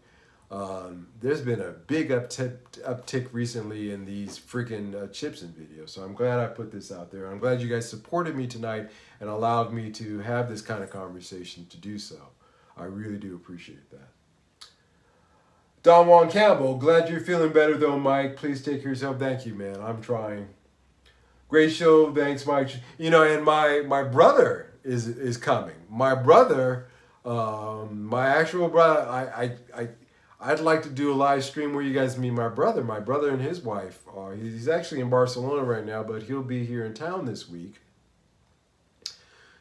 there's been a big uptick recently in these freaking Chibson videos. So I'm glad I put this out there. I'm glad you guys supported me tonight and allowed me to have this kind of conversation to do so. I really do appreciate that. Don Juan Campbell, glad you're feeling better though, Mike. Please take care of yourself. Thank you, man. I'm trying. Great show, thanks, Mike. And my brother is coming. My brother, my actual brother. I'd like to do a live stream where you guys meet my brother. My brother and his wife. He's actually in Barcelona right now, but he'll be here in town this week.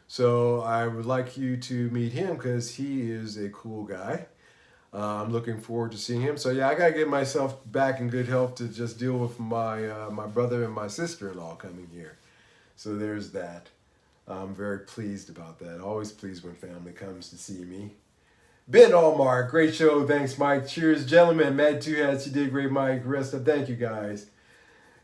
So I would like you to meet him because he is a cool guy. I'm looking forward to seeing him. So yeah, I gotta get myself back in good health to just deal with my brother and my sister-in-law coming here. So there's that. I'm very pleased about that. Always pleased when family comes to see me. Ben Allmark, great show. Thanks, Mike. Cheers, gentlemen. Mad Two Hats, you did great, Mike. Rest up. Thank you, guys.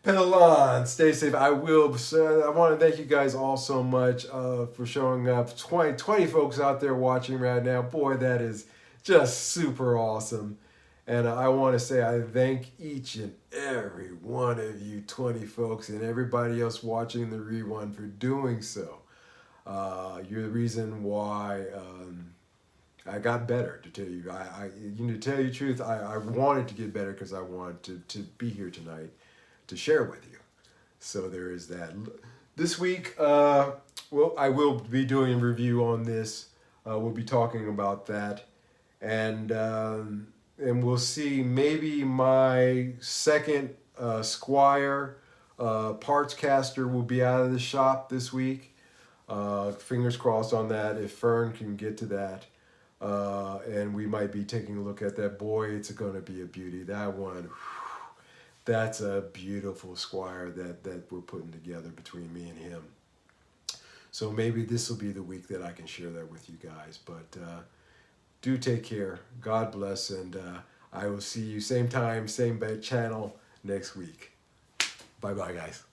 Pedal on. Stay safe. I will. I want to thank you guys all so much for showing up. 20 folks out there watching right now. Boy, that is just super awesome. And I want to say I thank each and every one of you 20 folks and everybody else watching the rerun for doing so. You're the reason why I got better, to tell you. To tell you the truth, I wanted to get better because I wanted to be here tonight to share with you. So there is that. This week, I will be doing a review on this. We'll be talking about that. And we'll see, maybe my second Squire parts caster will be out of the shop this week. Fingers crossed on that, if Fern can get to that. And we might be taking a look at that. Boy, it's going to be a beauty. That one, that's a beautiful Squire that we're putting together between me and him. So maybe this will be the week that I can share that with you guys. But do take care. God bless. And I will see you same time, same channel next week. Bye-bye, guys.